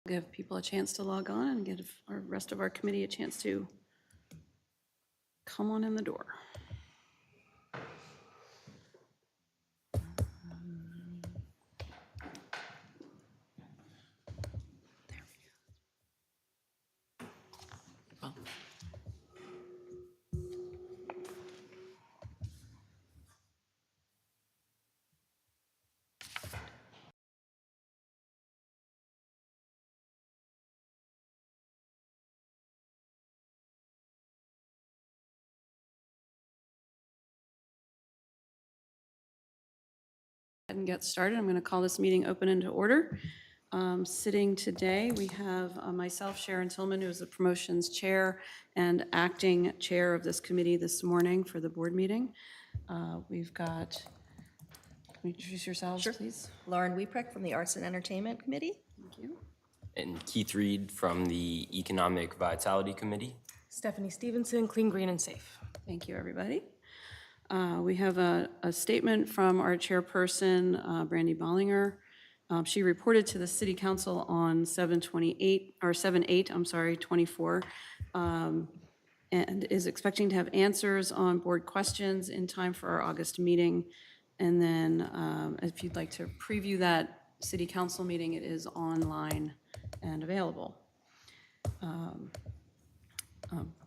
Give people a chance to log on and give our rest of our committee a chance to come on in the door. And get started. I'm going to call this meeting open and to order. Sitting today, we have myself, Sharon Tillman, who is the promotions chair and acting chair of this committee this morning for the board meeting. We've got, can you introduce yourselves, please? Lauren Weeprecht from the Arts and Entertainment Committee. Thank you. And Keith Reed from the Economic Vitality Committee. Stephanie Stevenson, Clean, Green, and Safe. Thank you, everybody. We have a statement from our chairperson, Brandy Bollinger. She reported to the City Council on 7/8/24, and is expecting to have answers on board questions in time for our August meeting. And then if you'd like to preview that City Council meeting, it is online and available.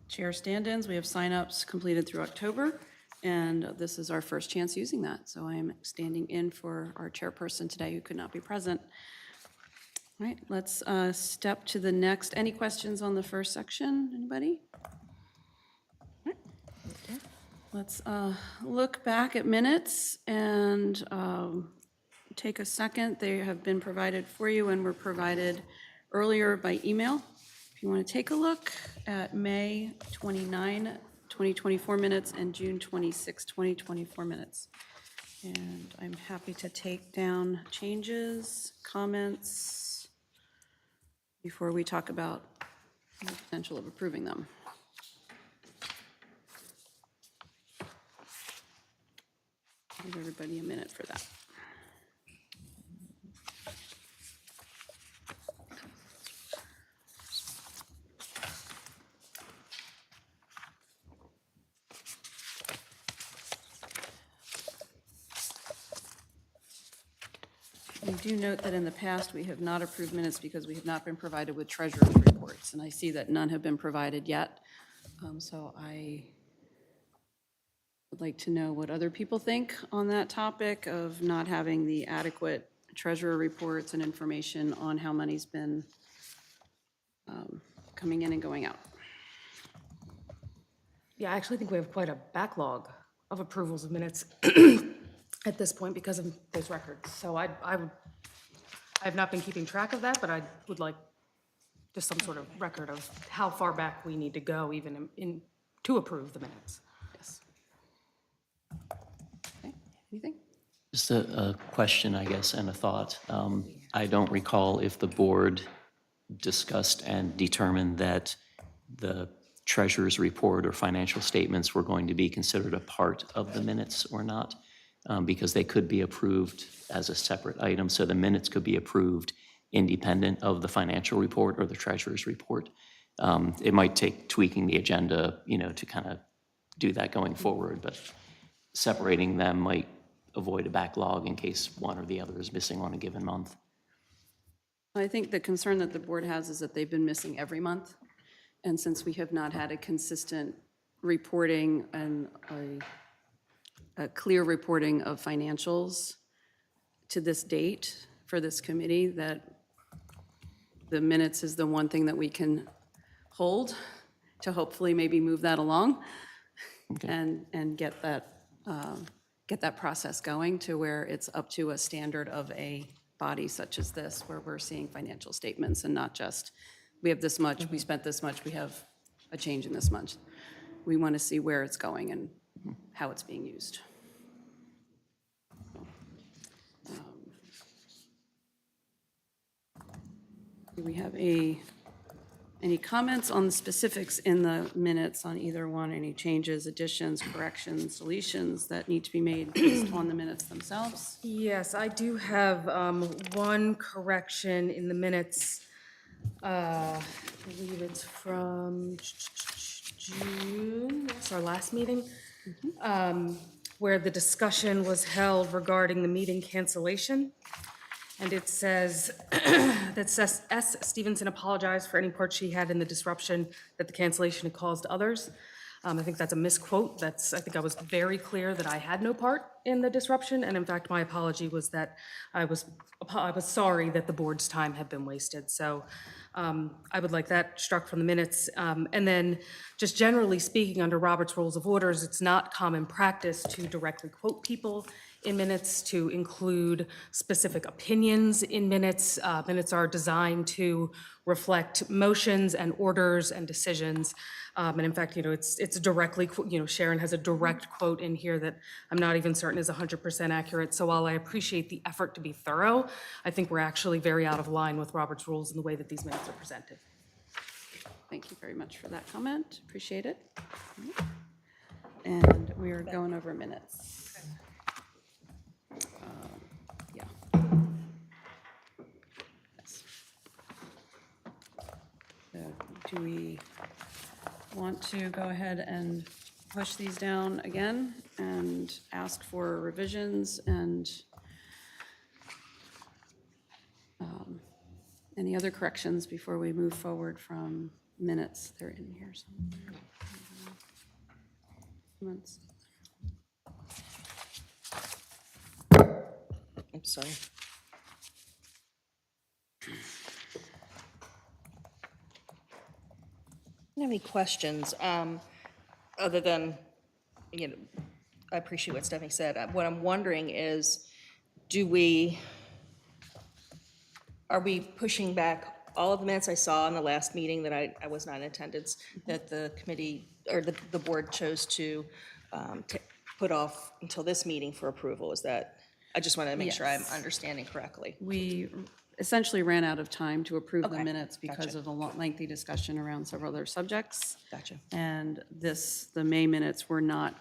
Chair stand-ins, we have sign-ups completed through October, and this is our first chance using that. So I am standing in for our chairperson today who could not be present. All right, let's step to the next. Any questions on the first section, anybody? All right. Let's look back at minutes and take a second. They have been provided for you and were provided earlier by email. If you want to take a look at May 29, 2024 minutes and June 26, 2024 minutes. And I'm happy to take down changes, comments, before we talk about the potential of approving them. Give everybody a minute for that. We do note that in the past, we have not approved minutes because we have not been provided with treasurer's reports, and I see that none have been provided yet. So I would like to know what other people think on that topic of not having the adequate treasurer reports and information on how money's been coming in and going out. Yeah, I actually think we have quite a backlog of approvals of minutes at this point because of those records. So I have not been keeping track of that, but I would like just some sort of record of how far back we need to go even to approve the minutes. Yes. Okay, anything? Just a question, I guess, and a thought. I don't recall if the board discussed and determined that the treasurer's report or financial statements were going to be considered a part of the minutes or not, because they could be approved as a separate item. So the minutes could be approved independent of the financial report or the treasurer's report. It might take tweaking the agenda, to kind of do that going forward, but separating them might avoid a backlog in case one or the other is missing on a given month. I think the concern that the board has is that they've been missing every month. And since we have not had a consistent reporting and a clear reporting of financials to this date for this committee, that the minutes is the one thing that we can hold to hopefully maybe move that along. Okay. and get that process going to where it's up to a standard of a body such as this, where we're seeing financial statements and not just, we have this much, we spent this much, we have a change in this much. We want to see where it's going and how it's being used. Do we have any comments on the specifics in the minutes on either one? Any changes, additions, corrections, deletions that need to be made based on the minutes themselves? Yes, I do have one correction in the minutes I believe it's from June, that's our last meeting, where the discussion was held regarding the meeting cancellation. And it says, that says, S. Stevenson apologized for any part she had in the disruption that the cancellation had caused others. I think that's a misquote. I think I was very clear that I had no part in the disruption, and in fact, my apology was that I was sorry that the board's time had been wasted. So I would like that struck from the minutes. And then, just generally speaking, under Robert's Rules of Orders, it's not common practice to directly quote people in minutes, to include specific opinions in minutes. Minutes are designed to reflect motions and orders and decisions. And in fact, it's directly, Sharon has a direct quote in here that I'm not even certain is 100% accurate. So while I appreciate the effort to be thorough, I think we're actually very out of line with Robert's rules in the way that these minutes are presented. Thank you very much for that comment. Appreciate it. And we are going over minutes. Yeah. Yes. So do we want to go ahead and push these down again and ask for revisions and any other corrections before we move forward from minutes? They're in here somewhere. Months. I'm sorry. I don't have any questions, other than, I appreciate what Stephanie said. What I'm wondering is, are we pushing back all of the minutes I saw in the last meeting that I was not in attendance, that the committee, or the board chose to put off until this meeting for approval? Is that, I just want to make sure I'm Yes. understanding correctly. We essentially ran out of time to approve the Okay, minutes because gotcha. of a lengthy discussion around several other subjects. Gotcha. And the May minutes were not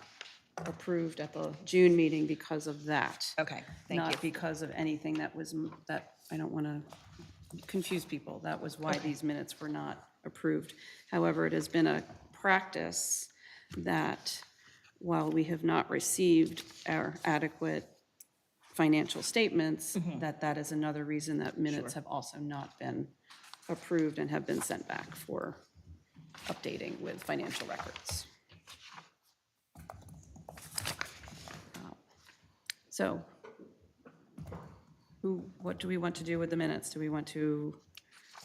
approved at the June meeting because of that. Okay, thank you. Not because of anything that I don't want to confuse people. That was why these minutes were not approved. However, it has been a practice that while we have not received our adequate financial statements, that is another reason that minutes have also not been approved and have been sent back for updating with financial records. So, what do we want to do with the minutes? Do we want to,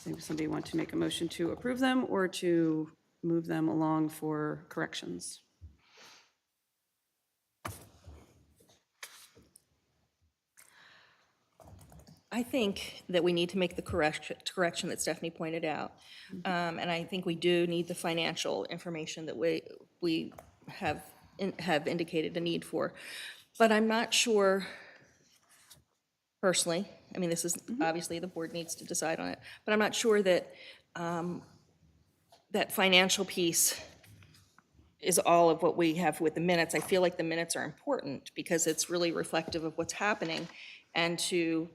does somebody want to make a motion to approve them or to move them along for corrections? I think that we need to make the correction that Stephanie pointed out. And I think we do need the financial information that we have indicated a need for. But I'm not sure, personally, I mean, this is, obviously, the board needs to decide on it, but I'm not sure that that financial piece is all of what we have with the minutes. I feel like the minutes are important because it's really reflective of what's happening, and to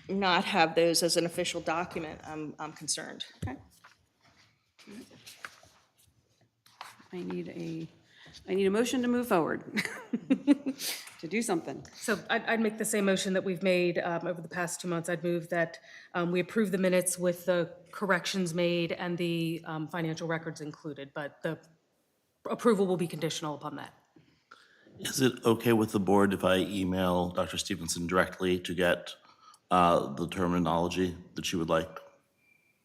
not have those as an official document, I'm concerned. Okay. I need a motion to move forward, to do something. So I'd make the same motion that we've made over the past 2 months. I'd move that we approve the minutes with the corrections made and the financial records included, but the approval will be conditional upon that. Is it okay with the board if I email Dr. Stevenson directly to get the terminology that she would like?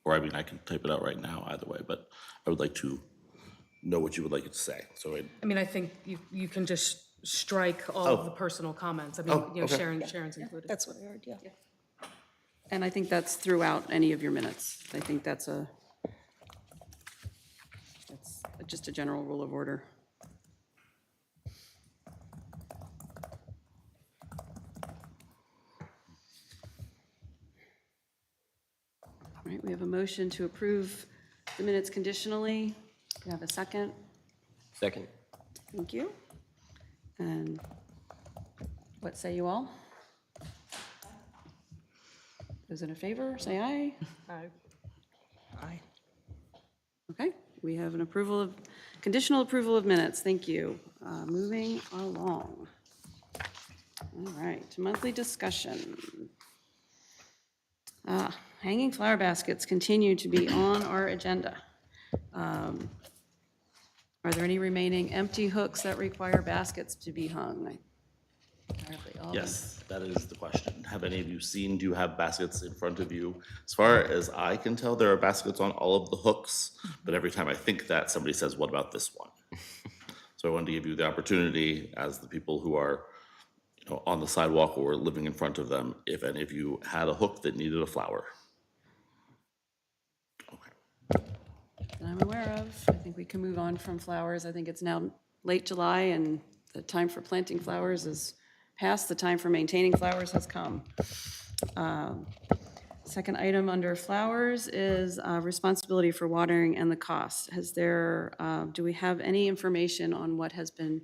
Or, I mean, I can type it out right now either way, but I would like to know what you would like it to say. So I mean, I think you can just strike all of the personal comments. I mean, okay. Sharon's included. That's what I heard, yeah. And I think that's throughout any of your minutes. I think that's just a general rule of order. All right, we have a motion to approve the minutes conditionally. We have a second. Second. Thank you. And what say you all? Those in favor, say aye. Aye. we have an approval of, conditional approval of minutes. Thank you. Moving along. All right, monthly discussion. Hanging flower baskets continue to be on our agenda. Are there any remaining empty hooks that require baskets to be hung? Apparently all of them. Yes, that is the question. Have any of you seen, do you have baskets in front of you? As far as I can tell, there are baskets on all of the hooks, but every time I think that, somebody says, what about this one? So I wanted to give you the opportunity, as the people who are, you know, on the sidewalk or living in front of them, if any of you had a hook that needed a flower. That I'm aware of. I think we can move on from flowers. I think it's now late July, and the time for planting flowers is past. The time for maintaining flowers has come. Second item under flowers is responsibility for watering and the cost. Do we have any information on what has been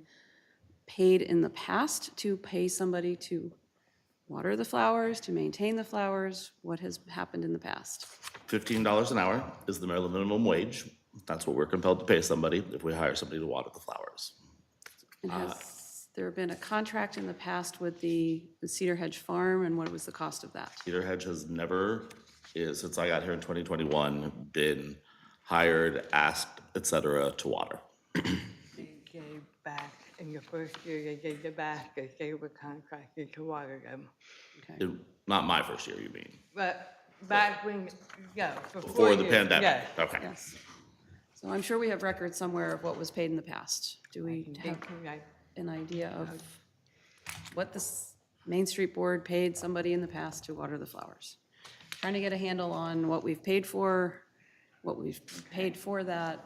paid in the past to pay somebody to water the flowers, to maintain the flowers? What has happened in the past? $15 an hour is the Maryland minimum wage. That's what we're compelled to pay somebody if we hire somebody to water the flowers. And has there been a contract in the past with the Cedar Hedge Farm, and what was the cost of that? Cedar Hedge has never, since I got here in 2021, been hired, asked, et cetera, to water. They gave back, in the first year, they gave the baskets, they were contracted to water them. Not my first year, you mean? But back when, yeah, Before the you- pandemic? Yes. Okay. Yes. So I'm sure we have records somewhere of what was paid in the past. Do we have Thank you, guys. an idea of what the Main Street Board paid somebody in the past to water the flowers? Trying to get a handle on what we've paid for, what we've paid for that,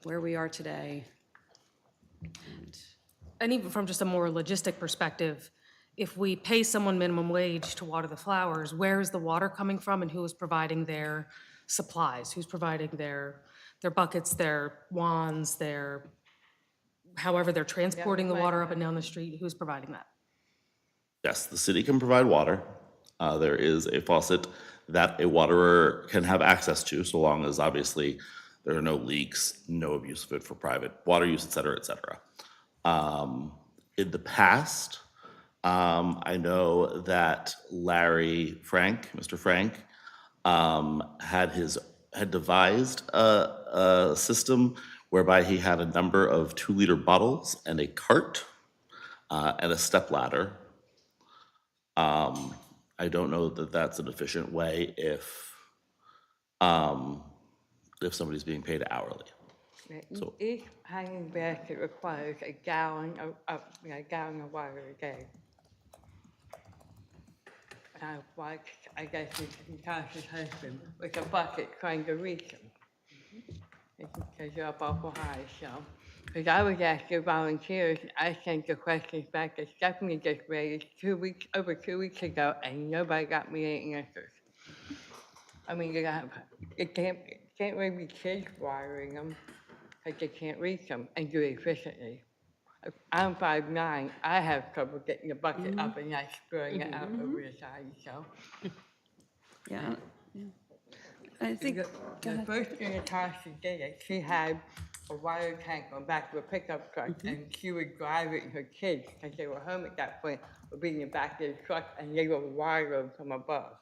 where we are today. And even from just a more logistic perspective, if we pay someone minimum wage to water the flowers, where is the water coming from and who is providing their supplies? Who's providing their buckets, their wands, however they're transporting the water up and down the street? Who's providing that? Yes, the city can provide water. There is a faucet that a waterer can have access to, so long as obviously there are no leaks, no abuse of it for private water use, et cetera, et cetera. In the past, I know that Mr. Frank, had devised a system whereby he had a number of 2-liter bottles and a cart and a stepladder. I don't know that that's an efficient way if somebody's being paid hourly. So- Each hanging basket requires a gallon of water a day. And I watched, I guess, Natasha's husband with a bucket trying to reach them. Because you're up awful high, so. Because I was asking volunteers, I sent the questions back to Stephanie just raised over 2 weeks ago, and nobody got me any answers. I mean, it can't really be kids watering them, because they can't reach them and do it efficiently. I'm 5'9", I have trouble getting the bucket up and not spraying it out over the side, so. Yeah. I think, go The ahead. first year Natasha did it, she had a water tank on back of a pickup truck, and she would drive it, and her kids, because they were home at that point, would be in the back of the truck, and they would water them from above.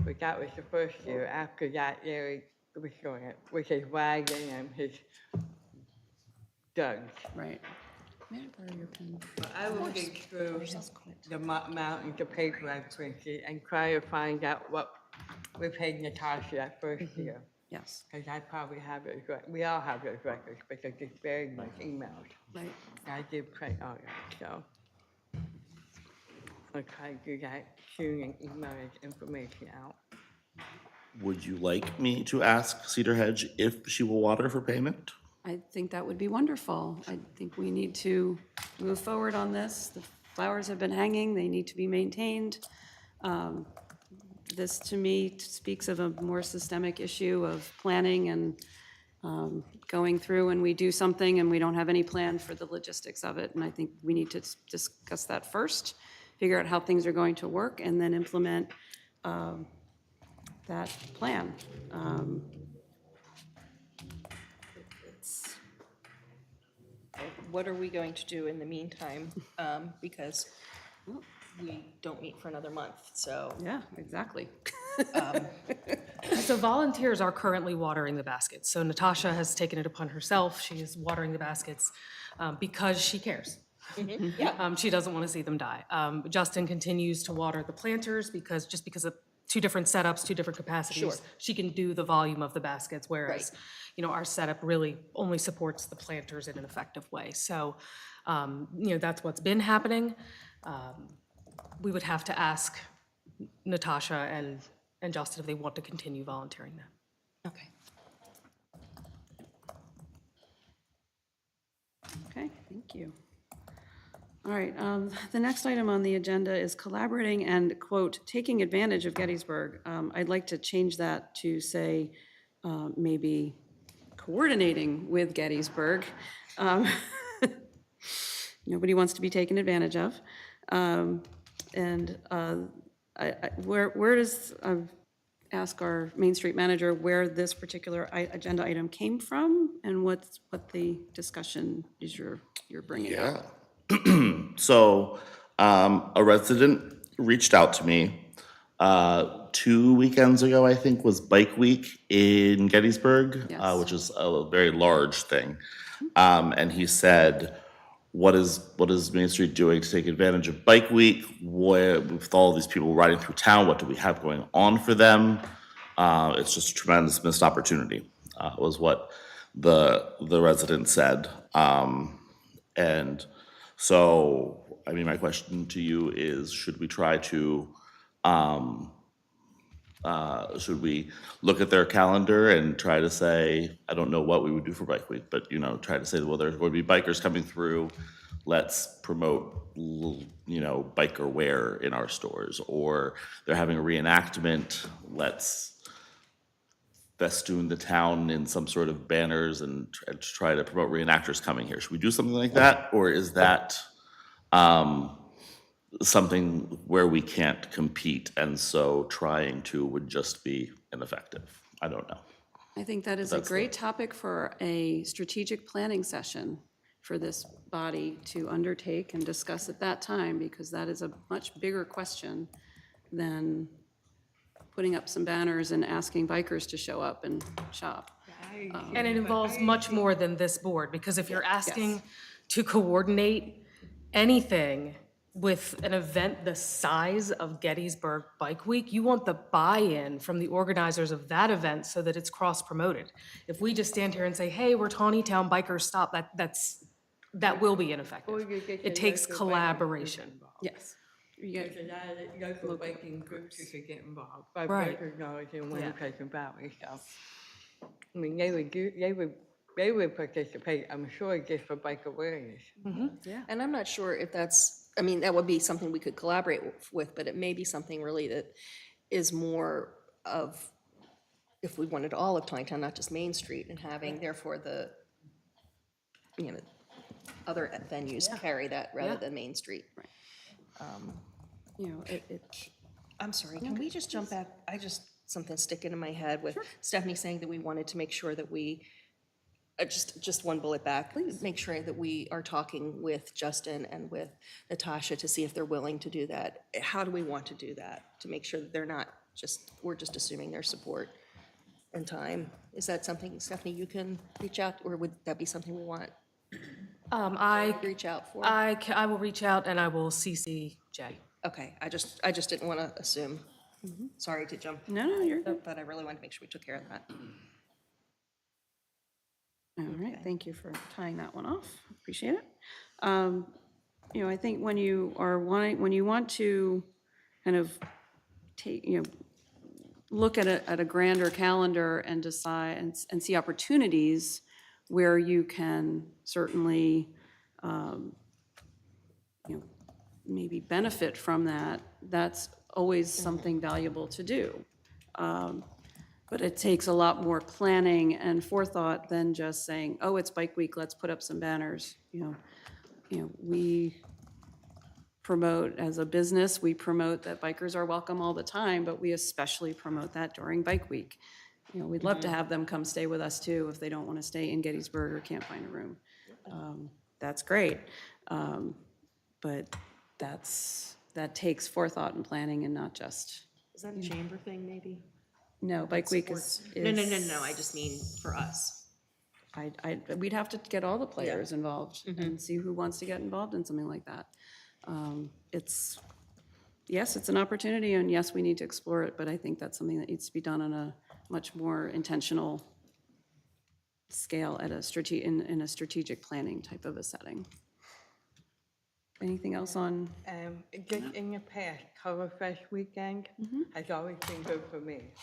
But that was the first year. After that, Larry was doing it with his wagon and his jugs. Right. May I borrow your pen? But I will dig through the mountains of paper I printed and try to find out what we paid Natasha that first year. Yes, Because I probably have it, we all have those records, because it's very much emailed. right. I did print all that, so. I'll try to do that soon and email this information out. Would you like me to ask Cedar Hedge if she will water for payment? I think that would be wonderful. I think we need to move forward on this. The flowers have been hanging, they need to be maintained. This, to me, speaks of a more systemic issue of planning and going through and we do something and we don't have any plan for the logistics of it. And I think we need to discuss that first, figure out how things are going to work, and then implement that plan. what are we going to do in the meantime? Because we don't meet for another month, so. Yeah, exactly. So volunteers are currently watering the baskets. So Natasha has taken it upon herself. She is watering the baskets because she cares. She doesn't want to see them die. Justin continues to water the planters because of two different setups, two different capacities. Sure. She can do the volume of the baskets, whereas, our setup really only supports the planters in an effective way. So, that's what's been happening. We would have to ask Natasha and Justin if they want to continue volunteering that. Okay. Okay, thank you. All right, the next item on the agenda is collaborating and, quote, taking advantage of Gettysburg. I'd like to change that to say, maybe coordinating with Gettysburg. Nobody wants to be taken advantage of. Where does, ask our Main Street manager where this particular agenda item came from and what the discussion is you're bringing up? Yeah. So, a resident reached out to me 2 weekends ago, I think, was Bike Week in Gettysburg, Yes. which is a very large thing. And he said, what is Main Street doing to take advantage of Bike Week? With all these people riding through town, what do we have going on for them? It's just a tremendous missed opportunity, was what the resident said. And so, I mean, my question to you is, should we try to, should we look at their calendar and try to say, I don't know what we would do for Bike Week, but, try to say, well, there's going to be bikers coming through, let's promote, biker wear in our stores, or they're having a reenactment, let's festoon the town in some sort of banners and try to promote reenactors coming here. Should we do something like that? Or is that something where we can't compete and so trying to would just be ineffective? I don't know. I think that is a great topic for a strategic planning session for this body to undertake and discuss at that time, because that is a much bigger question than putting up some banners and asking bikers to show up and shop. And it involves much more than this board, because if you're asking to coordinate anything with an event the size of Gettysburg Bike Week, you want the buy-in from the organizers of that event so that it's cross-promoted. If we just stand here and say, hey, we're Taneytown Bikers Stop, that will be ineffective. It takes collaboration. Yes. There's a lot of local biking groups who could get involved, by Right. bikers knowledge and Yeah. Winnipeg and Valley, so. I mean, they would participate, I'm sure, just for bike awareness. And I'm not sure if that's, I mean, that would be something we could collaborate with, but it may be something really that is more of, if we wanted all of Taneytown, not just Main Street, and having therefore the, other venues carry that rather than Main Street. I'm sorry, can we just jump back? Something sticking in my head with Stephanie saying that we wanted to make sure that we, just one bullet back. Please. Make sure that we are talking with Justin and with Natasha to see if they're willing to do that. How do we want to do that? To make sure that they're not we're just assuming their support and time. Is that something, Stephanie, you can reach out, or would that be something we want I reach out for? I will reach out and I will CC Jay. Okay, I just didn't want to assume. Sorry to jump, No, you're good. but I really wanted to make sure we took care of that. All right, thank you for tying that one off. Appreciate it. I think when you want to kind of take, look at a grander calendar and decide and see opportunities where you can certainly, maybe benefit from that, that's always something valuable to do. But it takes a lot more planning and forethought than just saying, oh, it's Bike Week, let's put up some banners. We promote, as a business, we promote that bikers are welcome all the time, but we especially promote that during Bike Week. We'd love to have them come stay with us too if they don't want to stay in Gettysburg or can't find a room. that's great. But that takes forethought and planning and not just, Is that a chamber thing, maybe? no, Bike Week is. No, I just mean for us. We'd have to get all the players involved and see who wants to get involved in something like that. Yes, it's an opportunity, and yes, we need to explore it, but I think that's something that needs to be done on a much more intentional scale at in a strategic planning type of a setting. Anything else on? Just in the past, Color Fest weekend has always been good for me.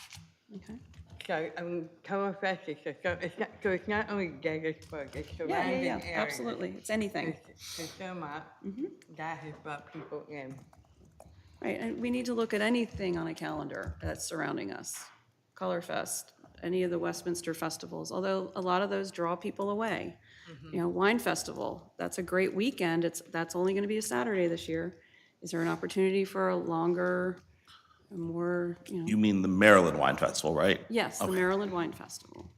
Okay. So, I mean, Color Fest is so it's not only Gettysburg, it's surrounding Yeah, areas. absolutely. It's anything. To sum up, that has brought people in. Right, and we need to look at anything on a calendar that's surrounding us. Color Fest, any of the Westminster festivals, although a lot of those draw people away. You know, Wine Festival, that's a great weekend. That's only going to be a Saturday this year. Is there an opportunity for a longer, a more, You mean the Maryland Wine Festival, right? yes, the Maryland Wine Festival.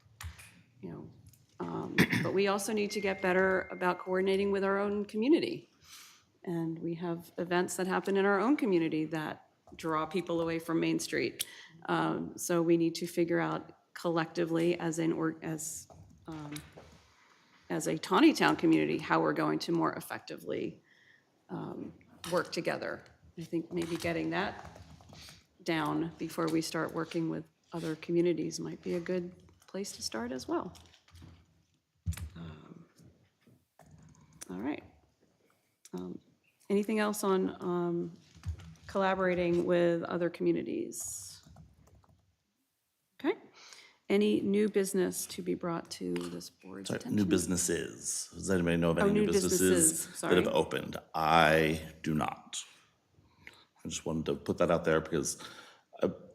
But we also need to get better about coordinating with our own community. And we have events that happen in our own community that draw people away from Main Street. So we need to figure out collectively as a Taneytown community, how we're going to more effectively work together. I think maybe getting that down before we start working with other communities might be a good place to start as well. All right. Anything else on collaborating with other communities? Okay. Any new business to be brought to this board's Sorry, attention? new businesses. Does anybody know of any Oh, new new businesses businesses, that have sorry. opened? I do not. I just wanted to put that out there because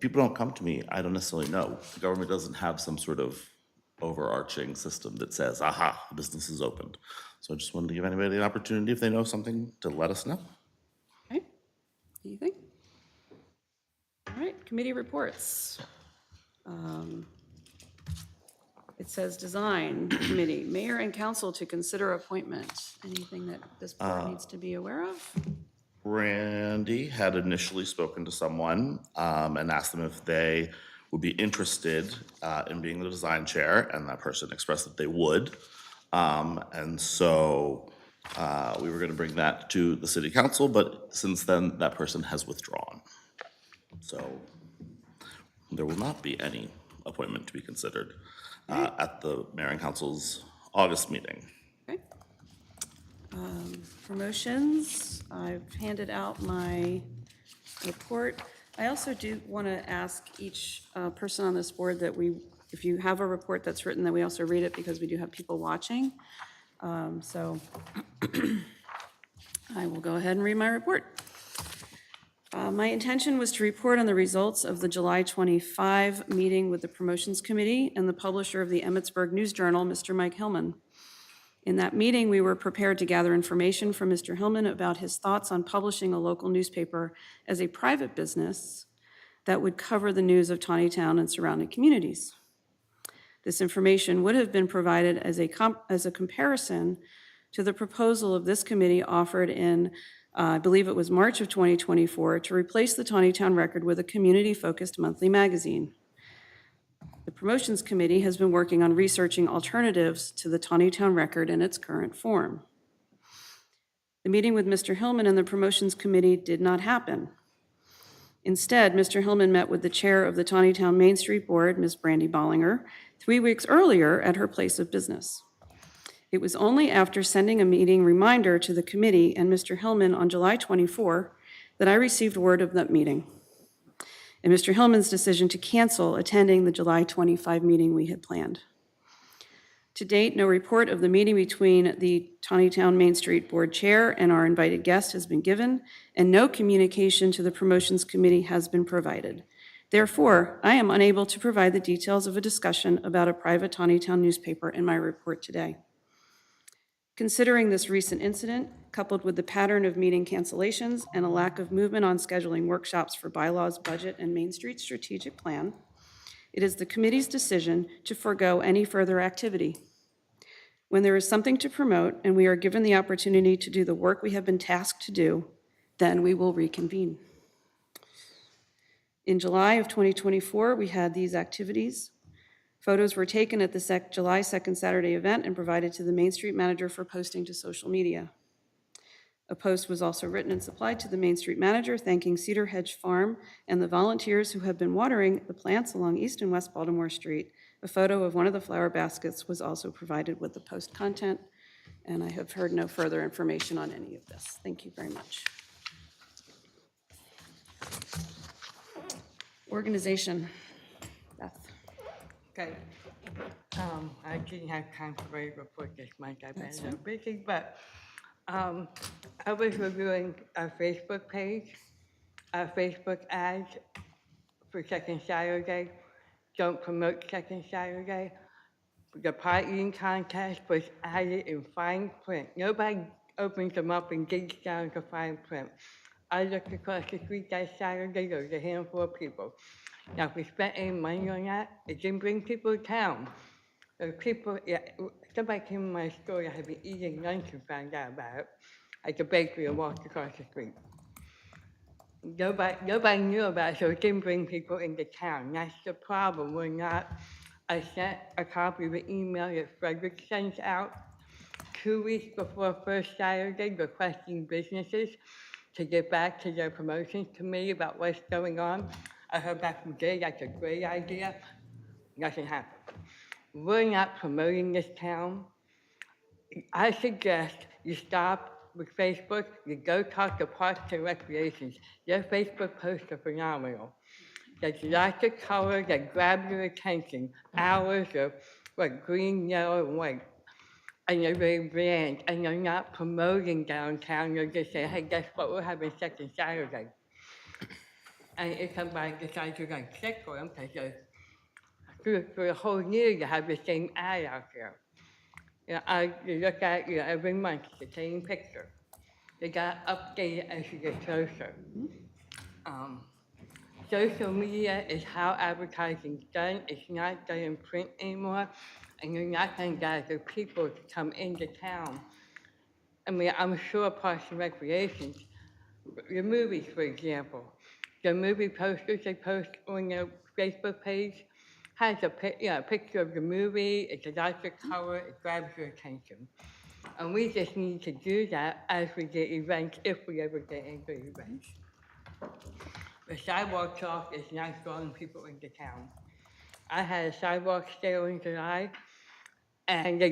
people don't come to me. I don't necessarily know. The government doesn't have some sort of overarching system that says, aha, the business is opened. So I just wanted to give anybody an opportunity, if they know something, to let us know. Okay. Anything? All right, committee reports. It says Design Committee, Mayor and Council to consider appointment. Anything that this board needs to be aware of? Randy had initially spoken to someone and asked them if they would be interested in being the design chair, and that person expressed that they would. And so we were going to bring that to the city council, but since then, that person has withdrawn. So there will not be any appointment to be considered at the mayor and council's August meeting. Okay. Promotions, I've handed out my report. I also do want to ask each person on this board that if you have a report that's written, that we also read it because we do have people watching. So I will go ahead and read my report. My intention was to report on the results of the July 25 meeting with the Promotions Committee and the publisher of the Emmitsburg News Journal, Mr. Mike Hillman. In that meeting, we were prepared to gather information from Mr. Hillman about his thoughts on publishing a local newspaper as a private business that would cover the news of Taneytown and surrounding communities. This information would have been provided as a comparison to the proposal of this committee offered in, I believe it was March of 2024, to replace the Taneytown Record with a community-focused monthly magazine. The Promotions Committee has been working on researching alternatives to the Taneytown Record in its current form. The meeting with Mr. Hillman and the Promotions Committee did not happen. Instead, Mr. Hillman met with the chair of the Taneytown Main Street Board, Ms. Brandy Bollinger, 3 weeks earlier at her place of business. It was only after sending a meeting reminder to the committee and Mr. Hillman on July 24 that I received word of that meeting and Mr. Hillman's decision to cancel attending the July 25 meeting we had planned. To date, no report of the meeting between the Taneytown Main Street Board Chair and our invited guest has been given, and no communication to the Promotions Committee has been provided. Therefore, I am unable to provide the details of a discussion about a private Taneytown newspaper in my report today. Considering this recent incident, coupled with the pattern of meeting cancellations and a lack of movement on scheduling workshops for bylaws, budget, and Main Street strategic plan, it is the committee's decision to forego any further activity. When there is something to promote and we are given the opportunity to do the work we have been tasked to do, then we will reconvene. In July of 2024, we had these activities. Photos were taken at the July 2nd Saturday event and provided to the Main Street manager for posting to social media. A post was also written and supplied to the Main Street manager thanking Cedar Hedge Farm and the volunteers who have been watering the plants along East and West Baltimore Street. A photo of one of the flower baskets was also provided with the post content, and I have heard no further information on any of this. Thank you very much. Organization. Beth. Okay. I didn't have time to write a report this month. I've been so busy, but I was reviewing our Facebook page, our Facebook ads for Second Saturday. Don't promote Second Saturday. The pie eating contest was added in fine print. Nobody opens them up and digs down to fine print. I looked across the street that Saturday, there was a handful of people. Now, if we spent any money on that, it didn't bring people to town. There were people, yeah, somebody came in my store that had been eating lunch and found out about it at the bakery and walked across the street. Nobody knew about it, so it didn't bring people into town. That's the problem. I sent a copy of the email that Frederick sends out 2 weeks before first Saturday requesting businesses to get back to their promotions committee about what's going on. I heard back from Jay, that's a great idea. Nothing happened. We're not promoting this town. I suggest you stop with Facebook, you go talk to Parks and Recreations. Their Facebook posts are phenomenal. There's lots of color that grab your attention. Ours are like green, yellow, and white. And they're very bland, and they're not promoting downtown. They're just saying, hey, guess what? We're having Second Saturday. And if somebody decides you're going to check for them, because for the whole year, you have the same ad out there. You look at it, every month, it's the same picture. They got updated as you get closer. Social media is how advertising's done. It's not done in print anymore, and you're not going to gather people to come into town. I mean, I'm sure Parks and Recreations, your movies, for example, the movie posters they post on their Facebook page has a picture of the movie, it's a lots of color, it grabs your attention. And we just need to do that as we get events, if we ever get into events. The sidewalk chalk is not drawing people into town. I had a sidewalk sale in July, and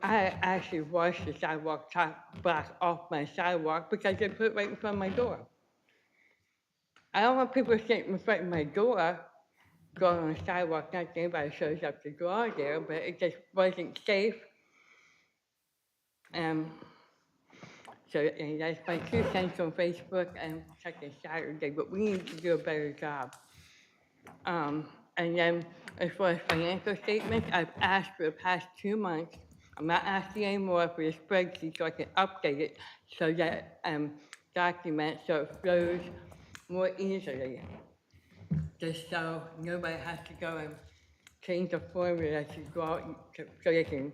I actually washed the sidewalk block off my sidewalk because they put it right in front of my door. I don't want people sitting in front of my door, going on the sidewalk, not that anybody shows up to draw there, but it just wasn't safe. And that's my 2 cents on Facebook and Second Saturday, but we need to do a better job. And then as far as financial statements, I've asked for the past 2 months. I'm not asking anymore for the spreadsheet so I can update it so that document so it flows more easily. Just so nobody has to go and change the formula to go out so they can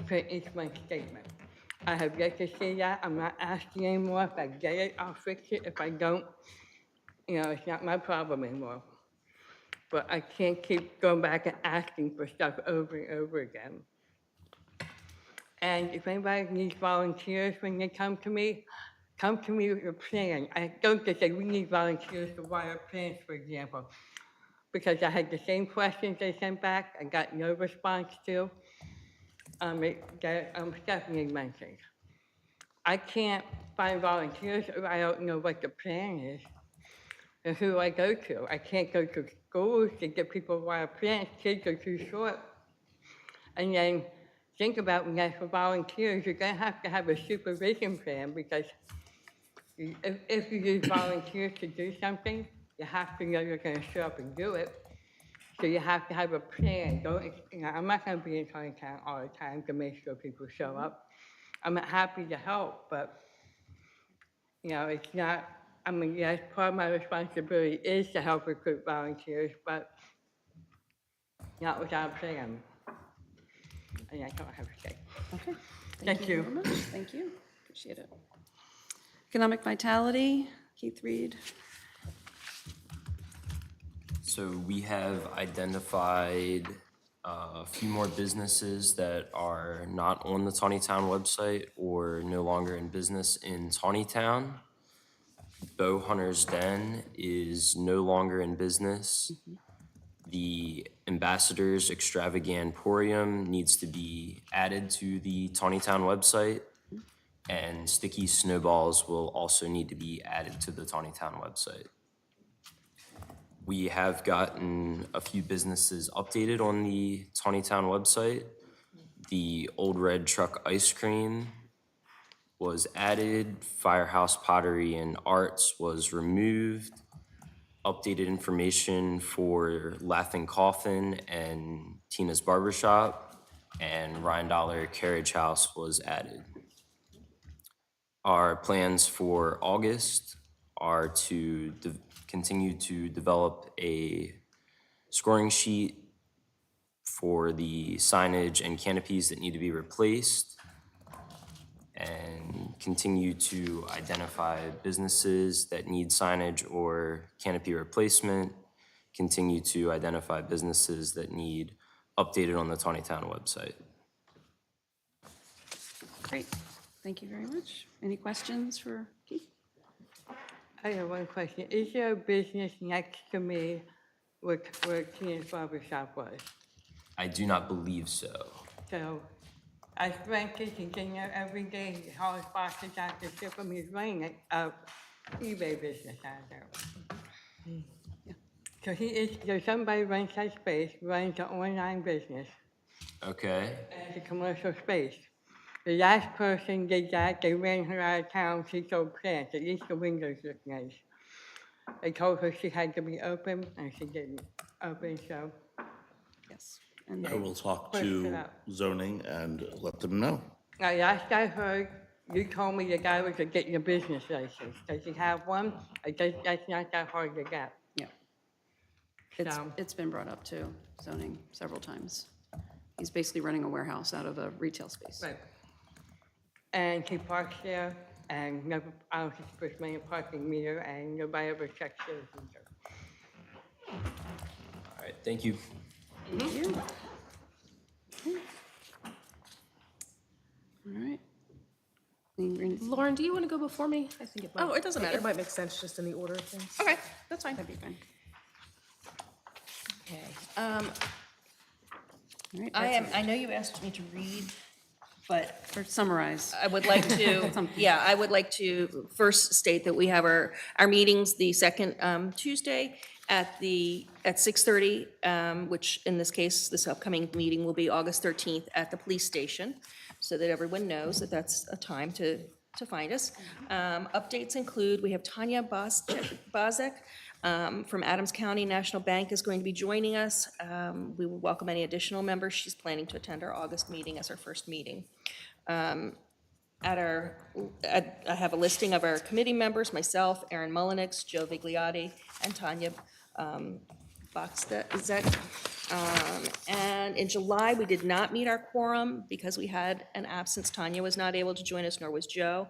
print each month's statement. I have yet to see that. I'm not asking anymore. If I get it, I'll fix it. If I don't, it's not my problem anymore. But I can't keep going back and asking for stuff over and over again. And if anybody needs volunteers when they come to me with a plan. I don't just say we need volunteers to wire plans, for example, because I had the same questions they sent back. I got no response to. Stephanie mentioned. I can't find volunteers if I don't know what the plan is. And who do I go to? I can't go to schools to get people to wire plans. Kids are too short. And then think about when that's for volunteers, you're going to have a supervision plan because if you use volunteers to do something, you have to know you're going to show up and do it. So you have to have a plan. I'm not going to be in Taneytown all the time to make sure people show up. I'm happy to help, but it's not. I mean, yes, part of my responsibility is to help recruit volunteers, but not without a plan. and I don't have to say. Okay. Thank you. Very much. Thank you. Appreciate it. Economic vitality, Keith Reed. So we have identified a few more businesses that are not on the Taneytown website or no longer in business in Taneytown. Bow Hunter's Den is no longer in business. The Ambassador's Extravaganporium needs to be added to the Taneytown website, and Sticky Snowballs will also need to be added to the Taneytown website. We have gotten a few businesses updated on the Taneytown website. The Old Red Truck Ice Cream was added, Firehouse Pottery and Arts was removed. Updated information for Laughing Coffin and Tina's Barbershop, and Ryan Carriage House was added. Our plans for August are to continue to develop a scoring sheet for the signage and canopies that need to be replaced, and continue to identify businesses that need signage or canopy replacement, continue to identify businesses that need updated on the Taneytown website. Great. Thank you very much. Any questions for Keith? I have one question. Is there a business next to me where Tina's Barbershop was? I do not believe so. So I spent thinking there every day, he hauls boxes out to ship them. He's running a eBay business out there. So so somebody rents that space, runs an online business, Okay, as a commercial space. The last person did that, they ran her out of town, she sold plants, at least the windows look nice. They told her she had to be open, and she didn't open, so. Yes. And I will talk Push it to out. zoning and let them know. Now, last I heard, you told me the guy was getting a business license. Does he have one? I guess that's not that hard to get. yeah, So, it's been brought up to zoning several times. He's basically running a warehouse out of a retail space. right. And he parks there, and never, I don't think he puts money in a parking meter, and nobody ever checks his meter. all right, thank you. Thank you. All right. Lauren, do you want to go before me? I think it might. Oh, it doesn't matter. It might make sense just in the order of things. Okay, that's fine. That'd be fine. Okay. All right, I know you asked me to read, but Or summarize. I would like to, yeah, I would like to first state that we have our meetings the second Tuesday at 6:30, which in this case, this upcoming meeting will be August 13th at the police station, so that everyone knows that that's a time to find us. Updates include, we have Tanya Bozek from Adams County National Bank is going to be joining us. We will welcome any additional members. She's planning to attend our August meeting as our first meeting. I have a listing of our committee members, myself, Erin Mullenix, Joe Vigliotti, and Tanya Bozek. And in July, we did not meet our quorum because we had an absence. Tanya was not able to join us, nor was Joe.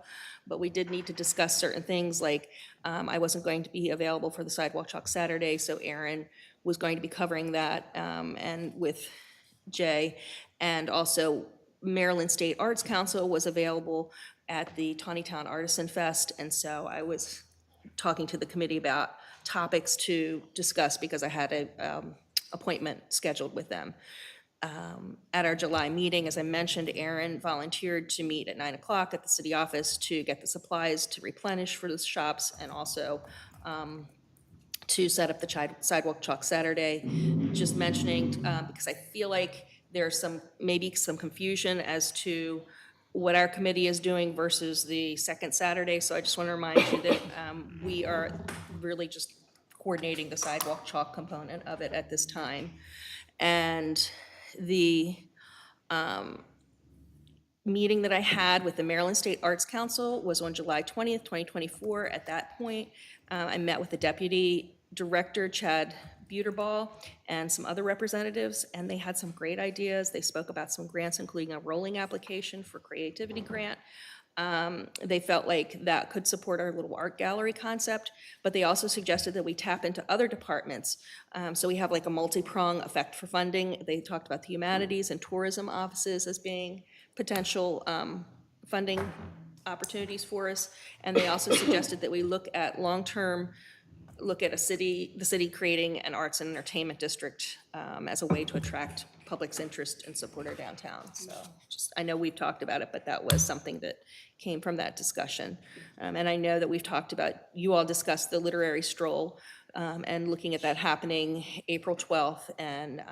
But we did need to discuss certain things, like I wasn't going to be available for the Sidewalk Chalk Saturday, so Erin was going to be covering that, and with Jay. And also Maryland State Arts Council was available at the Taneytown Artisan Fest, and so I was talking to the committee about topics to discuss because I had a appointment scheduled with them. At our July meeting, as I mentioned, Erin volunteered to meet at 9 o'clock at the city office to get the supplies to replenish for the shops, and also to set up the Sidewalk Chalk Saturday. Just mentioning, because I feel like there's maybe some confusion as to what our committee is doing versus the second Saturday. So I just want to remind you that we are really just coordinating the Sidewalk Chalk component of it at this time. And the meeting that I had with the Maryland State Arts Council was on July 20th, 2024. At that point, I met with the deputy Director Chad Buterball and some other representatives, and they had some great ideas. They spoke about some grants, including a rolling application for creativity grant. They felt like that could support our little art gallery concept, but they also suggested that we tap into other departments. So we have like a multi-prong effect for funding. They talked about the humanities and tourism offices as being potential funding opportunities for us. And they also suggested that we look at the city creating an arts and entertainment district as a way to attract public's interest and support our downtown. So I know we've talked about it, but that was something that came from that discussion. And I know that we've talked about, you all discussed the literary stroll and looking at that happening April 12th and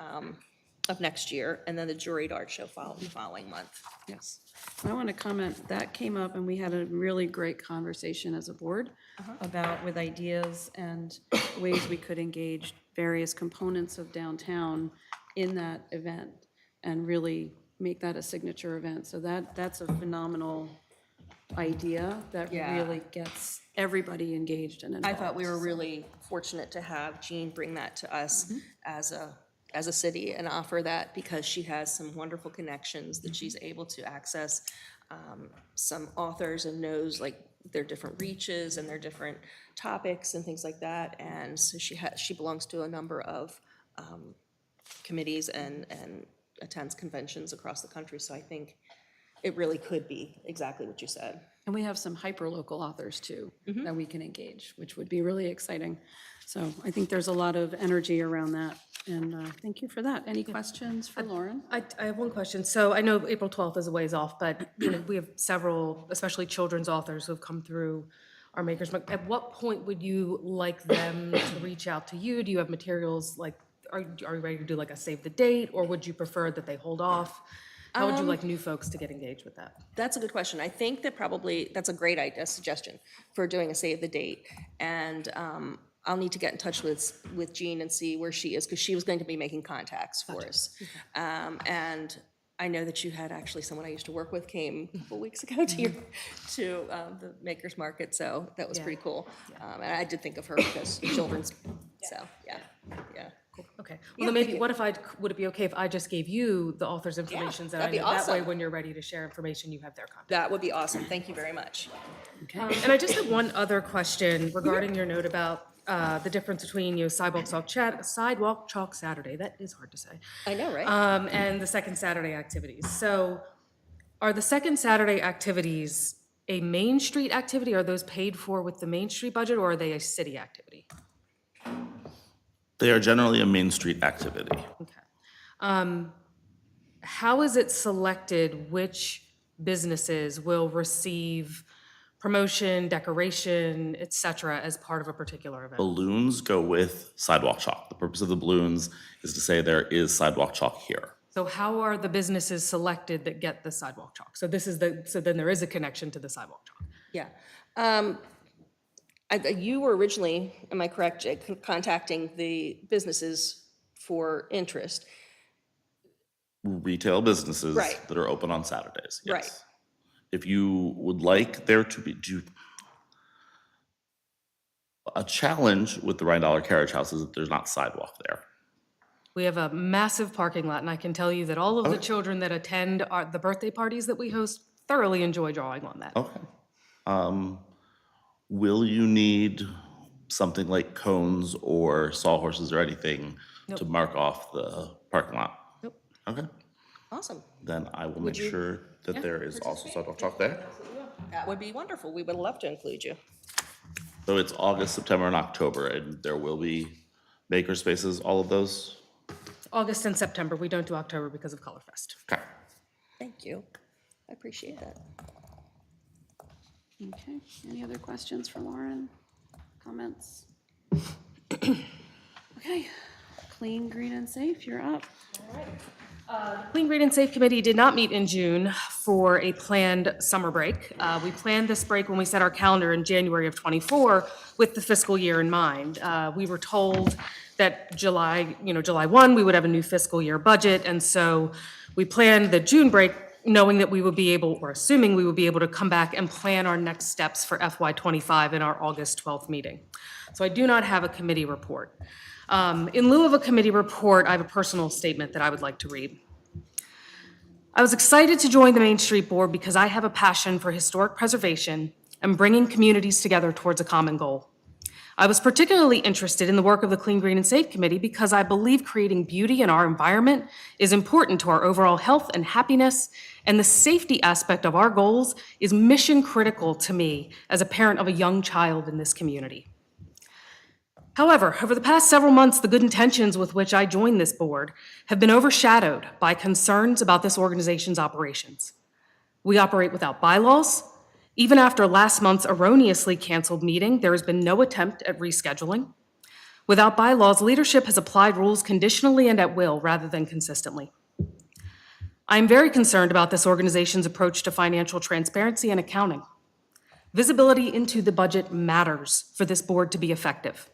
of next year, and then the juried art show the following month. Yes. I want to comment, that came up, and we had a really great conversation as a board about with ideas and ways we could engage various components of downtown in that event and really make that a signature event. So that's a phenomenal idea that Yeah. really gets everybody engaged and I involved. thought we were really fortunate to have Jean bring that to us as a city and offer that, because she has some wonderful connections that she's able to access some authors and knows like their different reaches and their different topics and things like that. And so she belongs to a number of committees and attends conventions across the country. So I think it really could be exactly what you said. And we have some hyper-local authors too that we can engage, which would be really exciting. So I think there's a lot of energy around that, and thank you for that. Any questions for Lauren? I have one question. So I know April 12th is a ways off, but we have several, especially children's authors who have come through our Makers Mark. At what point would you like them to reach out to you? Do you have materials, like, are you ready to do like a save the date, or would you prefer that they hold off? How would you like new folks to get engaged with that? That's a good question. I think that probably, that's a great idea, suggestion for doing a save the date. And I'll need to get in touch with Jean and see where she is, because she was going to be making contacts for us. And I know that you had actually someone I used to work with came a couple weeks ago to the Makers Market, so that was pretty cool. And I did think of her because children's, so, yeah. Okay, well, then maybe, would it be okay if I just gave you the author's information? That that'd be That way, awesome. when you're ready to share information, you have their contact. That would be awesome. Thank you very much. And I just have one other question regarding your note about the difference between, Sidewalk Chalk Saturday, that is hard to say, I know, right? and the second Saturday activities. So are the second Saturday activities a Main Street activity? Are those paid for with the Main Street budget, or are they a city activity? They are generally a Main Street activity. Okay. How is it selected which businesses will receive promotion, decoration, et cetera, as part of a particular event? Balloons go with sidewalk chalk. The purpose of the balloons is to say there is sidewalk chalk here. So how are the businesses selected that get the sidewalk chalk? So then there is a connection to the sidewalk chalk. Yeah. You were originally, am I correct, Jake, contacting the businesses for interest? Retail businesses Right. that are open on Saturdays, yes. Right. If you would like there to be, a challenge with the $9 Carriage House is that there's not sidewalk there. We have a massive parking lot, and I can tell you that all of the children that attend the birthday parties that we host thoroughly enjoy drawing on that. Okay. Will you need something like cones or sawhorses or anything to mark off the parking lot? Nope. Okay, Awesome. then I will make sure that there is also sidewalk chalk there. That would be wonderful. We would love to include you. So it's August, September, and October, and there will be maker spaces, all of those? August and September, we don't do October because of Color Fest. Okay. Thank you. I appreciate that. Okay, any other questions for Lauren? Comments? Okay, clean, green, and safe, you're up. Clean, Green, and Safe Committee did not meet in June for a planned summer break. We planned this break when we set our calendar in January of '24 with the fiscal year in mind. We were told that July 1, we would have a new fiscal year budget, and so we planned the June break, knowing that we would be able, or assuming we would be able to come back and plan our next steps for FY '25 in our August 12th meeting. So I do not have a committee report. In lieu of a committee report, I have a personal statement that I would like to read. I was excited to join the Main Street Board because I have a passion for historic preservation and bringing communities together towards a common goal. I was particularly interested in the work of the Clean, Green, and Safe Committee because I believe creating beauty in our environment is important to our overall health and happiness, and the safety aspect of our goals is mission critical to me as a parent of a young child in this community. However, over the past several months, the good intentions with which I joined this board have been overshadowed by concerns about this organization's operations. We operate without bylaws. Even after last month's erroneously canceled meeting, there has been no attempt at rescheduling. Without bylaws, leadership has applied rules conditionally and at will rather than consistently. I am very concerned about this organization's approach to financial transparency and accounting. Visibility into the budget matters for this board to be effective.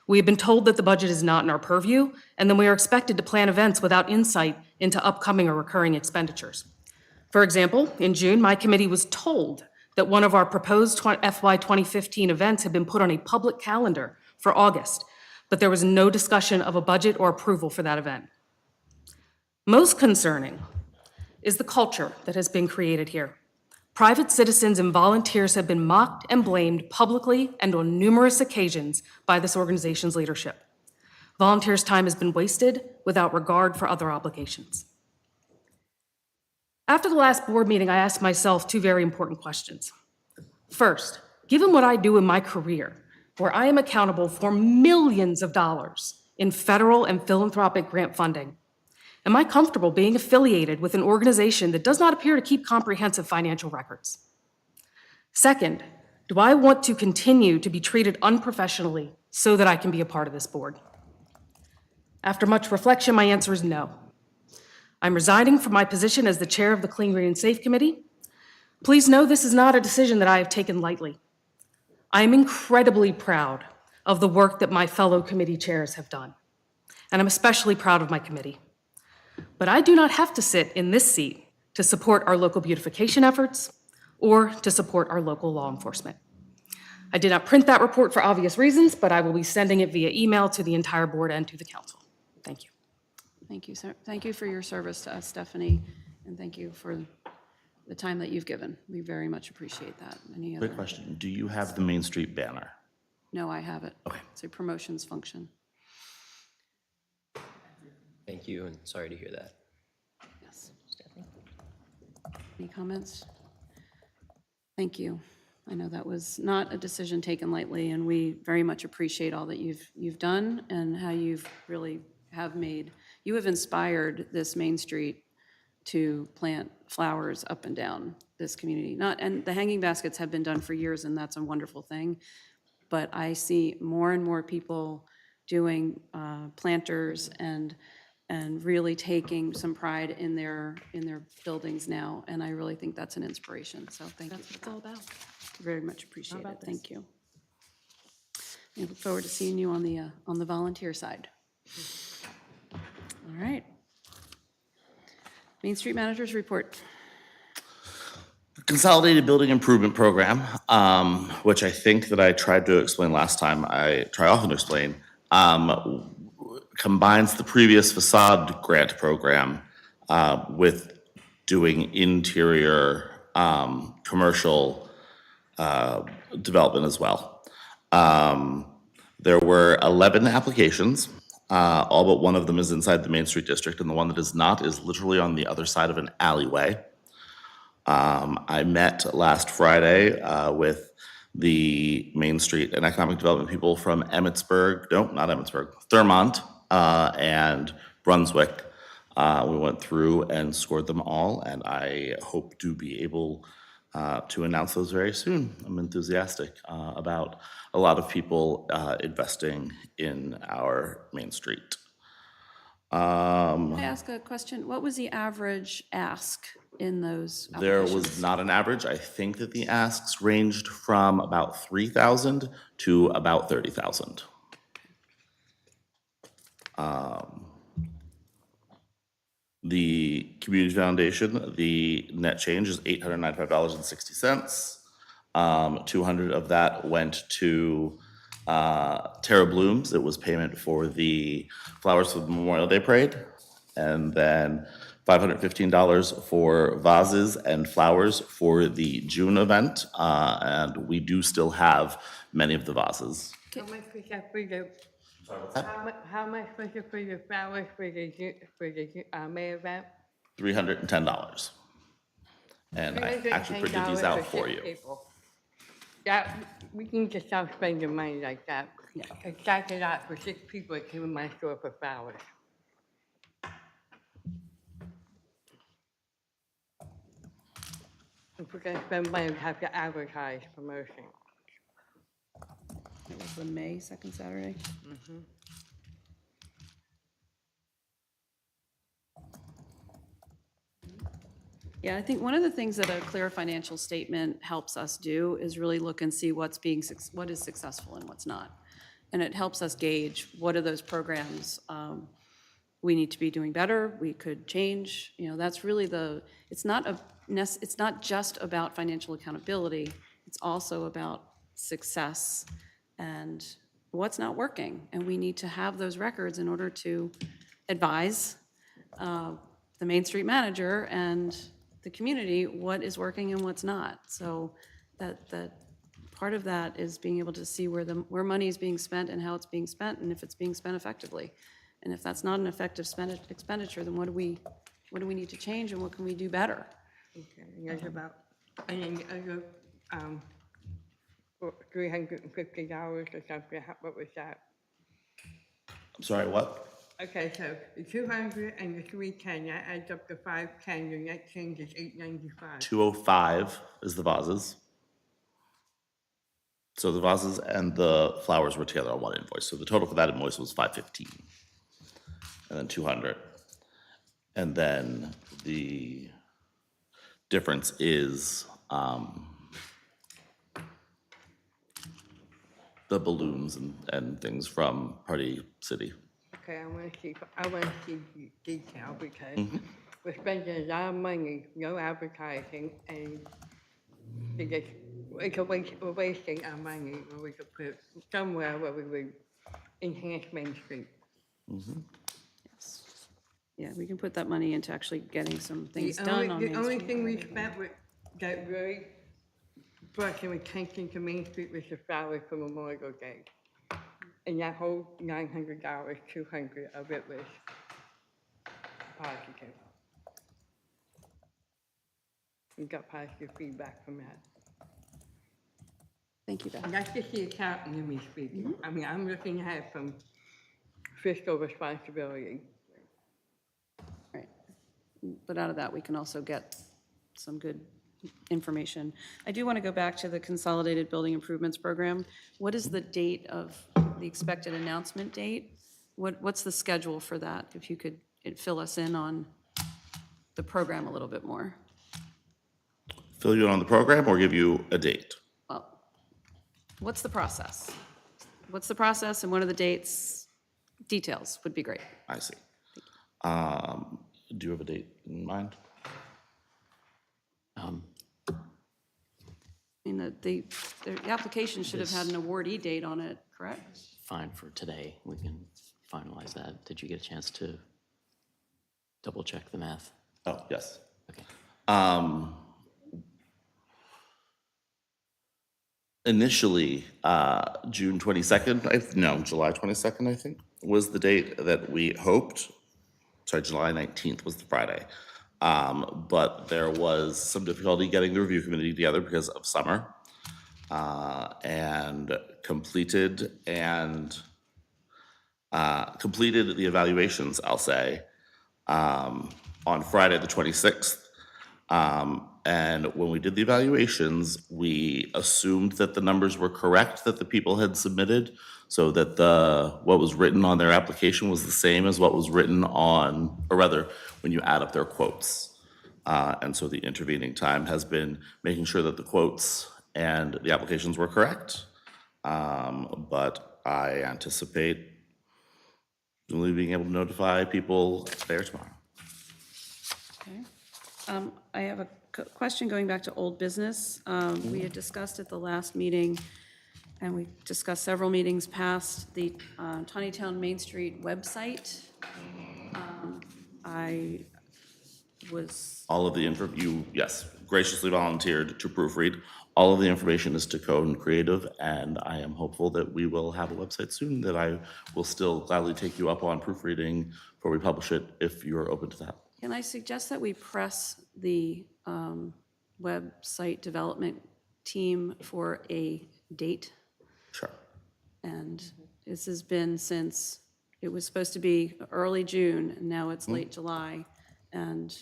We have been told that the budget is not in our purview, and then we are expected to plan events without insight into upcoming or recurring expenditures. For example, in June, my committee was told that one of our proposed FY 2015 events had been put on a public calendar for August, but there was no discussion of a budget or approval for that event. Most concerning is the culture that has been created here. Private citizens and volunteers have been mocked and blamed publicly and on numerous occasions by this organization's leadership. Volunteers' time has been wasted without regard for other obligations. After the last board meeting, I asked myself two very important questions. First, given what I do in my career, where I am accountable for millions of dollars in federal and philanthropic grant funding, am I comfortable being affiliated with an organization that does not appear to keep comprehensive financial records? Second, do I want to continue to be treated unprofessionally so that I can be a part of this board? After much reflection, my answer is no. I'm resigning from my position as the chair of the Clean, Green, and Safe Committee. Please know this is not a decision that I have taken lightly. I am incredibly proud of the work that my fellow committee chairs have done, and I'm especially proud of my committee. But I do not have to sit in this seat to support our local beautification efforts or to support our local law enforcement. I did not print that report for obvious reasons, but I will be sending it via email to the entire board and to the council. Thank you. Thank you, sir. Thank you for your service to us, Stephanie, and thank you for the time that you've given. We very much appreciate that. Any other? Quick question, do you have the Main Street banner? No, I have it. Okay. It's a promotions function. Thank you, and sorry to hear that. Yes. Any comments? Thank you. I know that was not a decision taken lightly, and we very much appreciate all that you've done and how you've really have made, you have inspired this Main Street to plant flowers up and down this community. And the hanging baskets have been done for years, and that's a wonderful thing. But I see more and more people doing planters and really taking some pride in their buildings now, and I really think that's an inspiration. So thank you. That's what it's all about. Very much appreciate it. about this? Thank you. I look forward to seeing you on the volunteer side. All right. Main Street Managers Report. Consolidated Building Improvement Program, which I think that I tried to explain last time, I try often to explain, combines the previous facade grant program with doing interior commercial development as well. There were 11 applications. All but one of them is inside the Main Street District, and the one that is not is literally on the other side of an alleyway. I met last Friday with the Main Street and Economic Development people from Thurmont and Brunswick. We went through and scored them all, and I hope to be able to announce those very soon. I'm enthusiastic about a lot of people investing in our Main Street. Can I ask a question? What was the average ask in those There applications? was not an average. I think that the asks ranged from about 3,000 to about 30,000. The Community Foundation, the net change is $895.60. 200 of that went to Tara Blooms. It was payment for the Flowers for the Memorial Day Parade. And then $515 for vases and flowers for the June event. And we do still have many of the vases. How much was that for the, how much was it for the flowers for the May event? $310. And I actually printed these $310 out for for 6 you. people. That, we need to stop spending money like that. Cause that's a lot for 6 people that came in my store for flowers. If we're gonna spend money, we have to advertise promotion. It was the May, second Saturday. Yeah, I think one of the things that a clear financial statement helps us do is really look and see what is successful and what's not. And it helps us gauge what are those programs we need to be doing better, we could change. You know, that's really it's not just about financial accountability, it's also about success and what's not working. And we need to have those records in order to advise the Main Street manager and the community what is working and what's not. So that part of that is being able to see where money is being spent and how it's being spent and if it's being spent effectively. And if that's not an effective expenditure, then what do we need to change and what can we do better? Okay, and there's about, and then the other, $350 or something, what was that? I'm sorry, what? Okay, so the 200 and the 310, that adds up to 510, the net change is 895. 205 is the vases. So the vases and the flowers were together on one invoice. So the total for that invoice was 515. And then 200. And then the difference is the balloons and things from Party City. Okay, I want to see detail because we're spending a lot of money, no advertising, and we're wasting our money when we could put it somewhere where we would enhance Main Street. Yeah, we can put that money into actually getting some things The done on only, Main the only Street. thing we spent with, that really brought some attention to Main Street was the flowers for Memorial Day. And that whole $900, 200 of it was positive. We got positive feedback from that. Thank you, Beth. And that's just the accountant in me speaking. I mean, I'm looking at it from fiscal responsibility. Right. But out of that, we can also get some good information. I do want to go back to the Consolidated Building Improvements Program. What is the date of the expected announcement date? What's the schedule for that? If you could fill us in on the program a little bit more. Fill you in on the program or give you a date? Well, what's the process? What's the process and what are the dates? Details would be great. I see. Do you have a date in mind? I mean, the application should have had an awardee date on it, correct? Fine for today. We can finalize that. Did you get a chance to double check the math? Oh, yes. Okay. Initially, June 22nd, July 22nd, I think, was the date that we hoped. Sorry, July 19th was the Friday. But there was some difficulty getting the review committee together because of summer. And completed the evaluations, I'll say, on Friday, the 26th. And when we did the evaluations, we assumed that the numbers were correct that the people had submitted, so that what was written on their application was the same as what was written on, or rather, when you add up their quotes. And so the intervening time has been making sure that the quotes and the applications were correct. But I anticipate only being able to notify people today or tomorrow. Okay. I have a question going back to old business. We had discussed at the last meeting, and we discussed several meetings past, the Taneytown Main Street website. I was, All of the you, yes, graciously volunteered to proofread. All of the information is to Code and Creative, and I am hopeful that we will have a website soon that I will still gladly take you up on proofreading before we publish it, if you're open to that. can I suggest that we press the website development team for a date? Sure. And this has been since, it was supposed to be early June, and now it's late July, and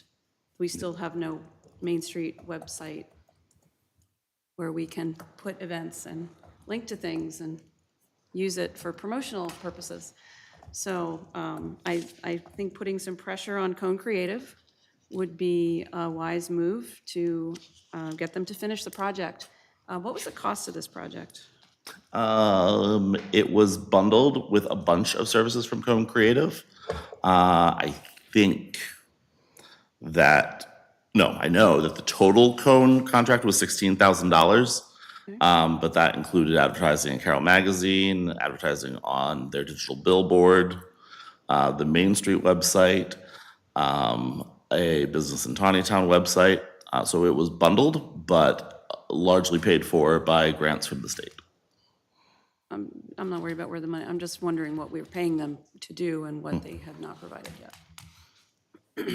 we still have no Main Street website where we can put events and link to things and use it for promotional purposes. So I think putting some pressure on Cone Creative would be a wise move to get them to finish the project. What was the cost of this project? It was bundled with a bunch of services from Cone Creative. I think that, no, I know that the total Cone contract was $16,000. But that included advertising in Carroll Magazine, advertising on their digital billboard, the Main Street website, a Business in Taneytown website. So it was bundled, but largely paid for by grants from the state. I'm not worried about where the money, I'm just wondering what we were paying them to do and what they have not provided yet.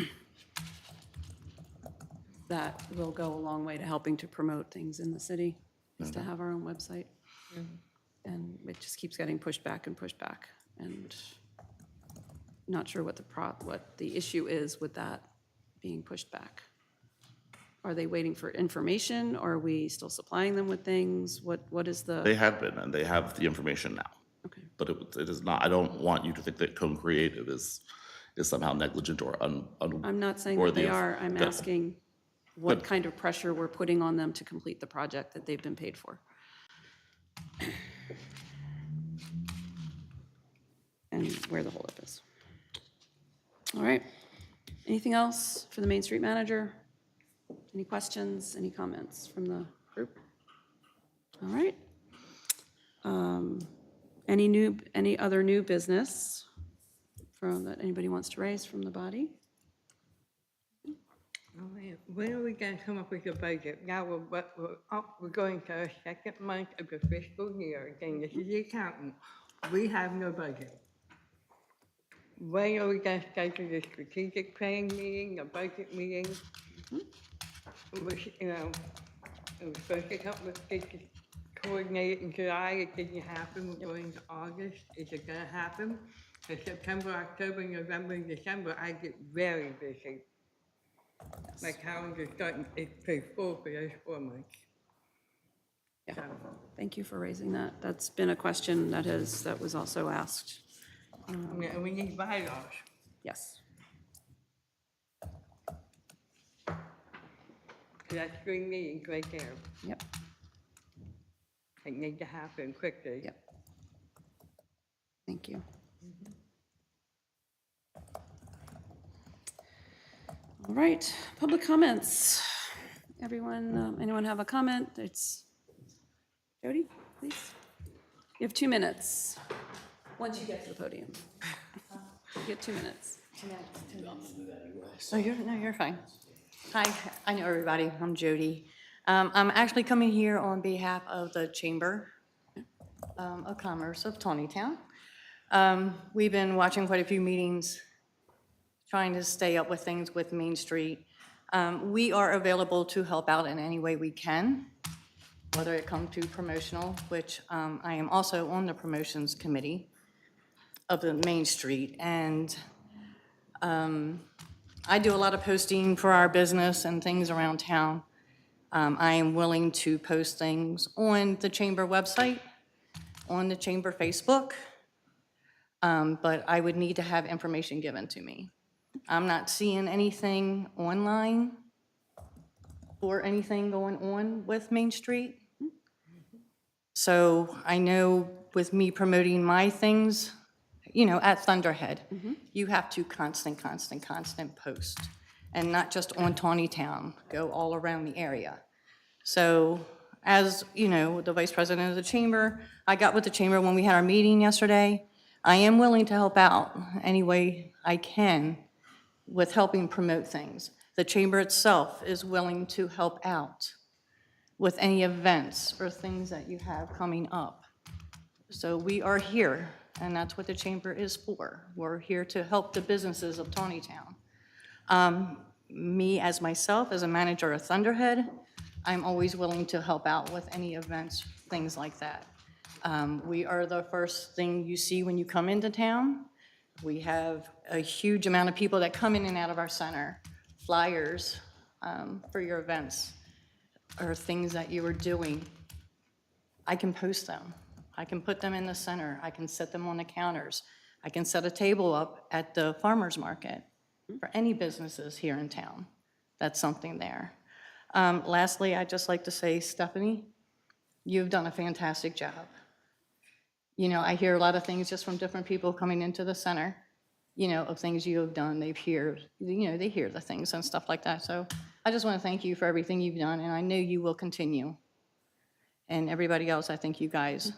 That will go a long way to helping to promote things in the city, is to have our own website. And it just keeps getting pushed back and pushed back. And not sure what the issue is with that being pushed back. Are they waiting for information? Or are we still supplying them with things? What is the? They have been, and they have the information now. Okay. But it is not, I don't want you to think that Cone Creative is somehow negligent or I'm not saying that worthy they of- are. I'm Good. asking what kind of pressure we're putting on them to complete the project that they've been paid for. And where the holdup is. All right. Anything else for the Main Street manager? Any questions, any comments from the group? All right. Any other new business that anybody wants to raise from the body? When are we gonna come up with a budget? Now we're going to our second month of the fiscal year, again, this is the accountant. We have no budget. When are we gonna schedule the strategic planning meeting, a budget meeting? Which, it was supposed to come with, coordinated in July, it didn't happen, we're going to August, is it gonna happen? In September, October, November, and December, I get very busy. My calendar's starting, it's pretty full for those 4 months. Yeah, thank you for raising that. That's been a question that was also asked. And we need bylaws. Yes. That's 3 meetings right there. Yep, It needs to happen quickly. yep. Thank you. All right, public comments. Everyone, anyone have a comment? It's Jody, please. You have 2 minutes, once you get to the podium. You get 2 minutes. Oh, you're fine. Hi, I know everybody. I'm Jody. I'm actually coming here on behalf of the Chamber of Commerce of Taneytown. We've been watching quite a few meetings, trying to stay up with things with Main Street. We are available to help out in any way we can, whether it comes to promotional, which I am also on the promotions committee of the Main Street. And I do a lot of posting for our business and things around town. I am willing to post things on the Chamber website, on the Chamber Facebook, but I would need to have information given to me. I'm not seeing anything online or anything going on with Main Street. So I know with me promoting my things, at Thunderhead, you have to constant post. and not just on Taneytown, go all around the area. So as, you know, the vice president of the chamber, I got with the chamber when we had our meeting yesterday. I am willing to help out any way I can with helping promote things. The chamber itself is willing to help out with any events or things that you have coming up. So we are here, and that's what the chamber is for. We're here to help the businesses of Taneytown. Me, as myself, as a manager of Thunderhead, I'm always willing to help out with any events, things like that. We are the first thing you see when you come into town. We have a huge amount of people that come in and out of our center, flyers for your events or things that you are doing. I can post them. I can put them in the center. I can set them on the counters. I can set a table up at the farmer's market for any businesses here in town. That's something there. Lastly, I'd just like to say, Stephanie, you've done a fantastic job. You know, I hear a lot of things just from different people coming into the center, you know, of things you have done. They hear the things and stuff like that. So I just want to thank you for everything you've done, and I know you will continue. And everybody else, I think you guys,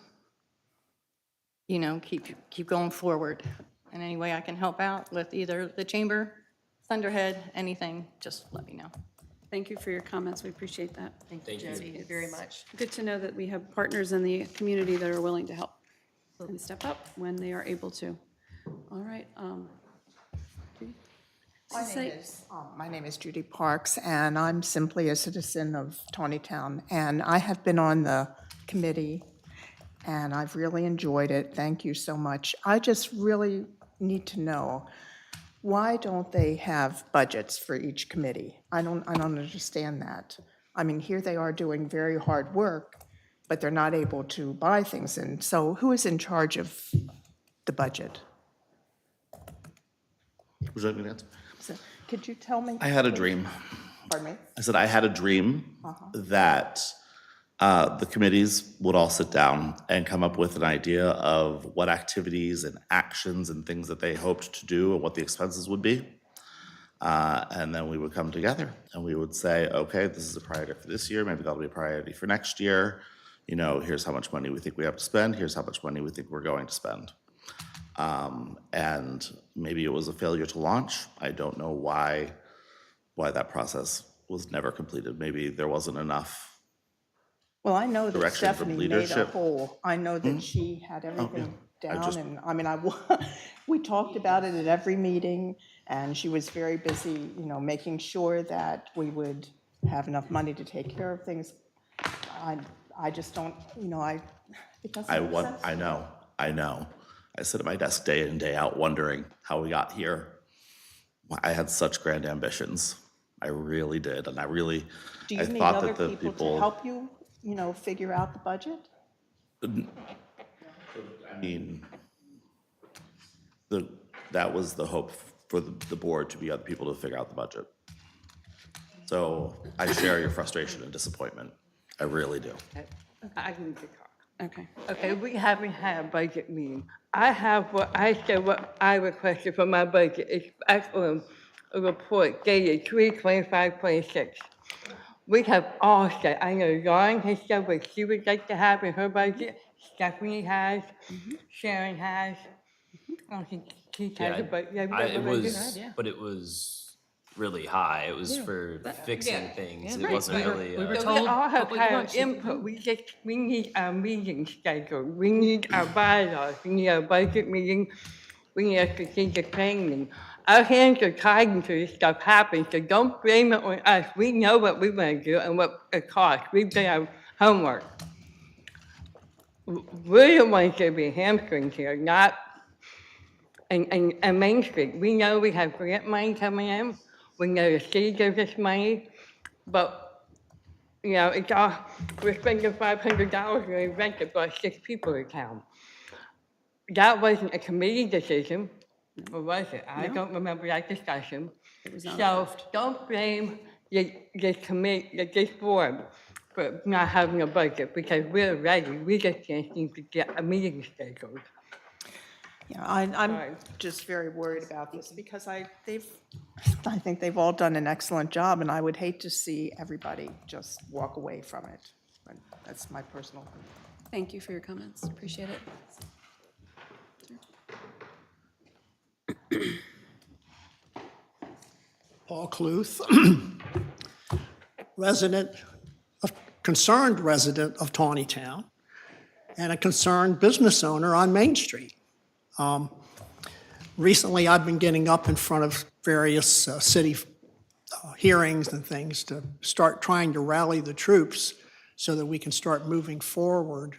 you know, keep going forward. In any way I can help out with either the chamber, Thunderhead, anything, just let me know. Thank you for your comments. We appreciate that. Thank you. Jody, very much. Good to know that we have partners in the community that are willing to help and step up when they are able to. All right. My name is Judy Parks, and I'm simply a citizen of Taneytown, and I have been on the committee, and I've really enjoyed it. Thank you so much. I just really need to know, why don't they have budgets for each committee? I don't understand that. I mean, here they are doing very hard work, but they're not able to buy things. And so who is in charge of the budget? Would you like me to answer? So, could you tell me? I had a dream. Pardon me? I said I had a dream that the committees would all sit down and come up with an idea of what activities and actions and things that they hoped to do and what the expenses would be. And then we would come together and we would say, okay, this is a priority for this year. Maybe that'll be a priority for next year. You know, here's how much money we think we have to spend. Here's how much money we think we're going to spend. And maybe it was a failure to launch. I don't know why that process was never completed. Maybe there wasn't enough. Well, I know that Direction from Stephanie made a leadership. whole, I know that she had everything down, just- and, I mean, we talked about it at every meeting, and she was very busy, you know, making sure that we would have enough money to take care of things. I just don't, you know, it doesn't make sense. I know. I sit at my desk day in, day out wondering how we got here. I had such grand ambitions. I really did, and Do you need thought other that the people to people, help you, you know, figure out the budget? I mean, that was the hope for the board, to be other people to figure out the budget. So I share your frustration and disappointment. I really do. I need to talk. Okay. Okay, we haven't had a budget meeting. I have what I requested for my budget. It's actually a report dated 3/25/26. We have all said, I know Lauren has said what she would like to have in her budget. Stephanie has, Sharon has. I don't think Keith has a budget. Yeah, we got a It budget. was, but it was really high. It was for fixing things. It wasn't really. we were So told we all have public had lunch. input. We need our meeting scheduled. We need our bylaws. We need our budget meeting. We need a strategic planning. Our hands are tied until this stuff happens, so don't blame it on us. We know what we want to do and what it costs. We've done our homework. We're the ones that be hamstrings here, not, and Main Street. We know we have grant money coming in. We know the city gives us money, but, you know, it's all, we're spending $500 on an event that brought 6 people to town. That wasn't a committee decision, or was it? I don't remember that discussion. So don't blame this board for not having a budget, because we're ready. We just can't seem to get a meeting scheduled. Yeah, I'm Right. just very worried about this because I think they've all done an excellent job, and I would hate to see everybody just walk away from it. But that's my personal opinion. Thank you for your comments. Appreciate it. Paul Cluth, concerned resident of Taneytown, and a concerned business owner on Main Street. Recently, I've been getting up in front of various city hearings and things to start trying to rally the troops so that we can start moving forward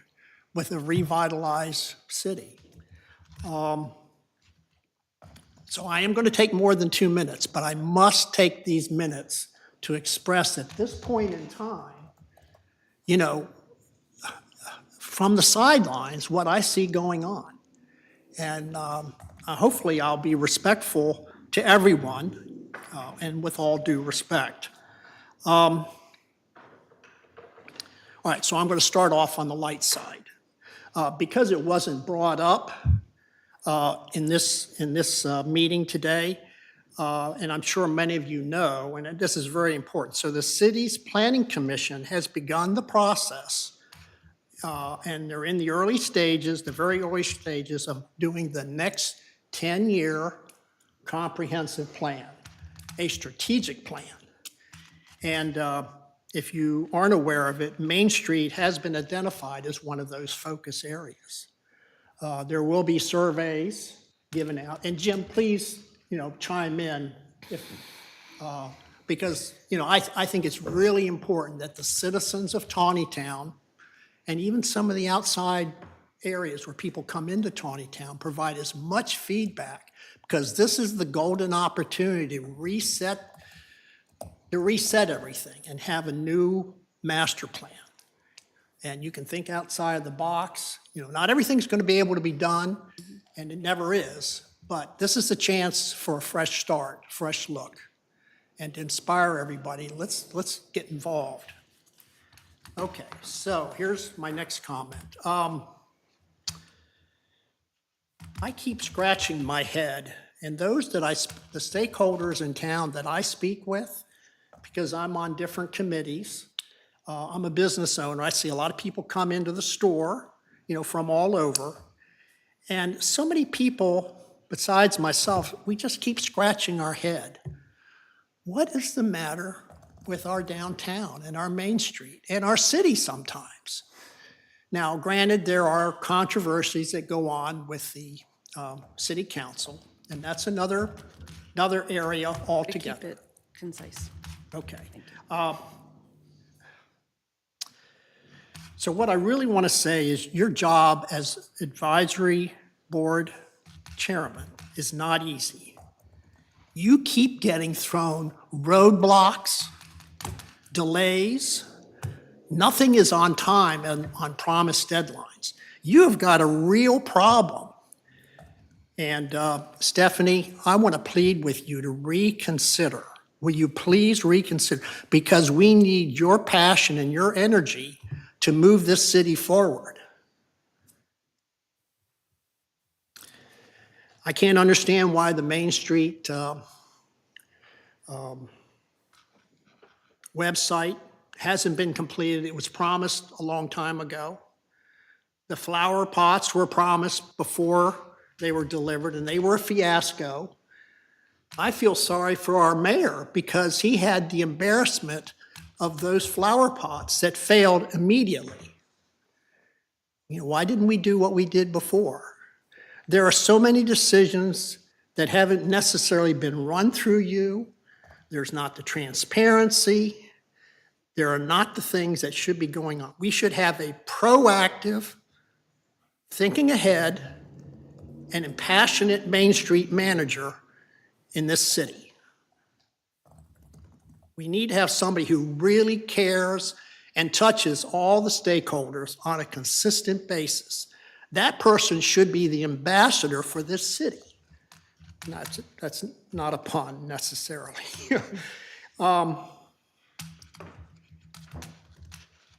with a revitalized city. So I am going to take more than 2 minutes, but I must take these minutes to express at this point in time, from the sidelines, what I see going on. And hopefully I'll be respectful to everyone and with all due respect. All right, so I'm going to start off on the light side. Because it wasn't brought up in this meeting today, and I'm sure many of you know, and this is very important. So the city's planning commission has begun the process, and they're in the early stages, the very early stages of doing the next 10-year comprehensive plan, a strategic plan. And if you aren't aware of it, Main Street has been identified as one of those focus areas. There will be surveys given out, and Jim, please, chime in if, because, I think it's really important that the citizens of Taneytown and even some of the outside areas where people come into Taneytown provide as much feedback, because this is the golden opportunity to reset everything and have a new master plan. And you can think outside the box. Not everything's going to be able to be done, and it never is, but this is a chance for a fresh start, fresh look, and to inspire everybody. Let's get involved. Okay, so here's my next comment. I keep scratching my head, and those the stakeholders in town that I speak with, because I'm on different committees, I'm a business owner. I see a lot of people come into the store, from all over. And so many people, besides myself, we just keep scratching our head. What is the matter with our downtown and our Main Street and our city sometimes? Now, granted, there are controversies that go on with the city council, and that's another area Keep altogether. it concise. Okay. So what I really want to say is your job as advisory board chairman is not easy. You keep getting thrown roadblocks, delays. Nothing is on time and on promised deadlines. You have got a real problem. And Stephanie, I want to plead with you to reconsider. Will you please reconsider? Because we need your passion and your energy to move this city forward. I can't understand why the Main Street website hasn't been completed. It was promised a long time ago. The flower pots were promised before they were delivered, and they were a fiasco. I feel sorry for our mayor because he had the embarrassment of those flower pots that failed immediately. Why didn't we do what we did before? There are so many decisions that haven't necessarily been run through you. There's not the transparency. There are not the things that should be going on. We should have a proactive, thinking ahead, and impassionate Main Street manager in this city. We need to have somebody who really cares and touches all the stakeholders on a consistent basis. That person should be the ambassador for this city. That's not a pun necessarily.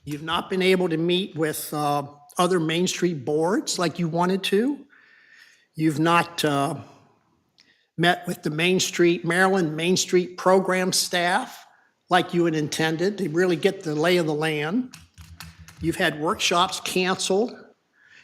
You've not been able to meet with other Main Street boards like you wanted to. You've not met with the Maryland Main Street program staff like you had intended to really get the lay of the land. You've had workshops canceled.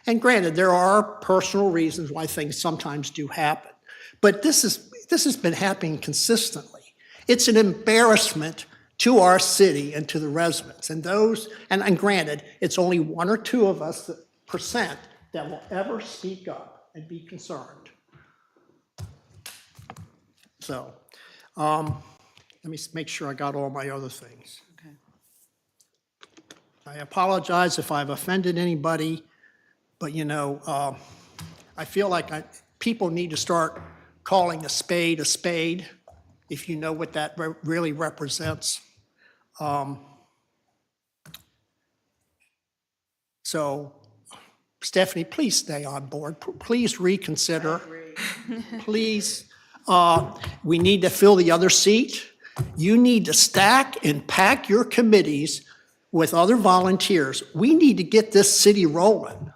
And granted, there are personal reasons why things sometimes do happen. But this has been happening consistently. It's an embarrassment to our city and to the residents. And granted, it's only 1 or 2 of us percent that will ever speak up and be concerned. So, let me make sure I got all my other things. Okay. I apologize if I've offended anybody, but I feel like people need to start calling a spade, if you know what that really represents. So, Stephanie, please stay on board. Please reconsider. Please, we need to fill the other seat. You need to stack and pack your committees with other volunteers. We need to get this city rolling.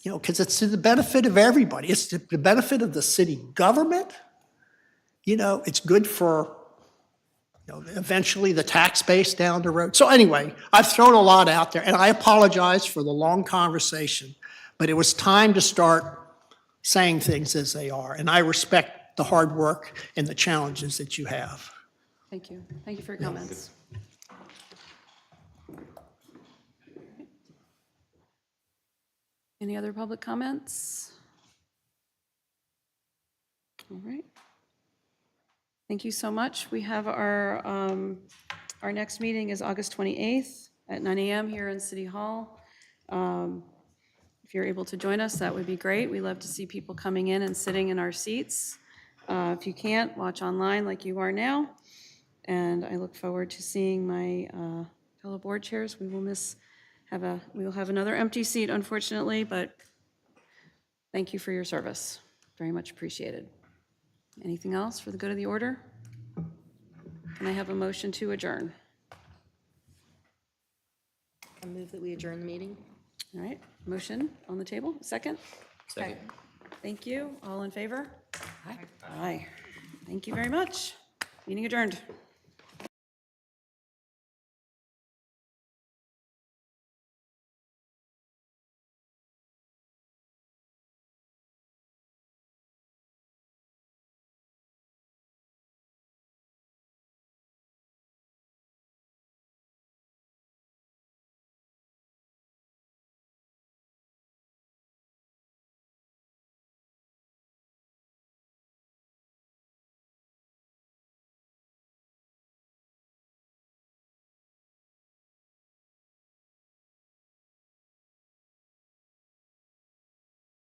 Because it's to the benefit of everybody. It's to the benefit of the city government. It's good for, eventually the tax base down the road. So anyway, I've thrown a lot out there, and I apologize for the long conversation, but it was time to start saying things as they are, and I respect the hard work and the challenges that you have. Thank you. Thank you for your comments. Any other public comments? All right. Thank you so much. We have our next meeting is August 28th at 9 a.m. here in City Hall. If you're able to join us, that would be great. We love to see people coming in and sitting in our seats. If you can't, watch online like you are now. And I look forward to seeing my fellow board chairs. We will have another empty seat, unfortunately, but thank you for your service. Very much appreciated. Anything else for the good of the order? Can I have a motion to adjourn? I move that we adjourn the meeting. All right, motion on the table. Second? Second. Thank you. All in favor? Aye. Aye. Thank you very much. Meeting adjourned.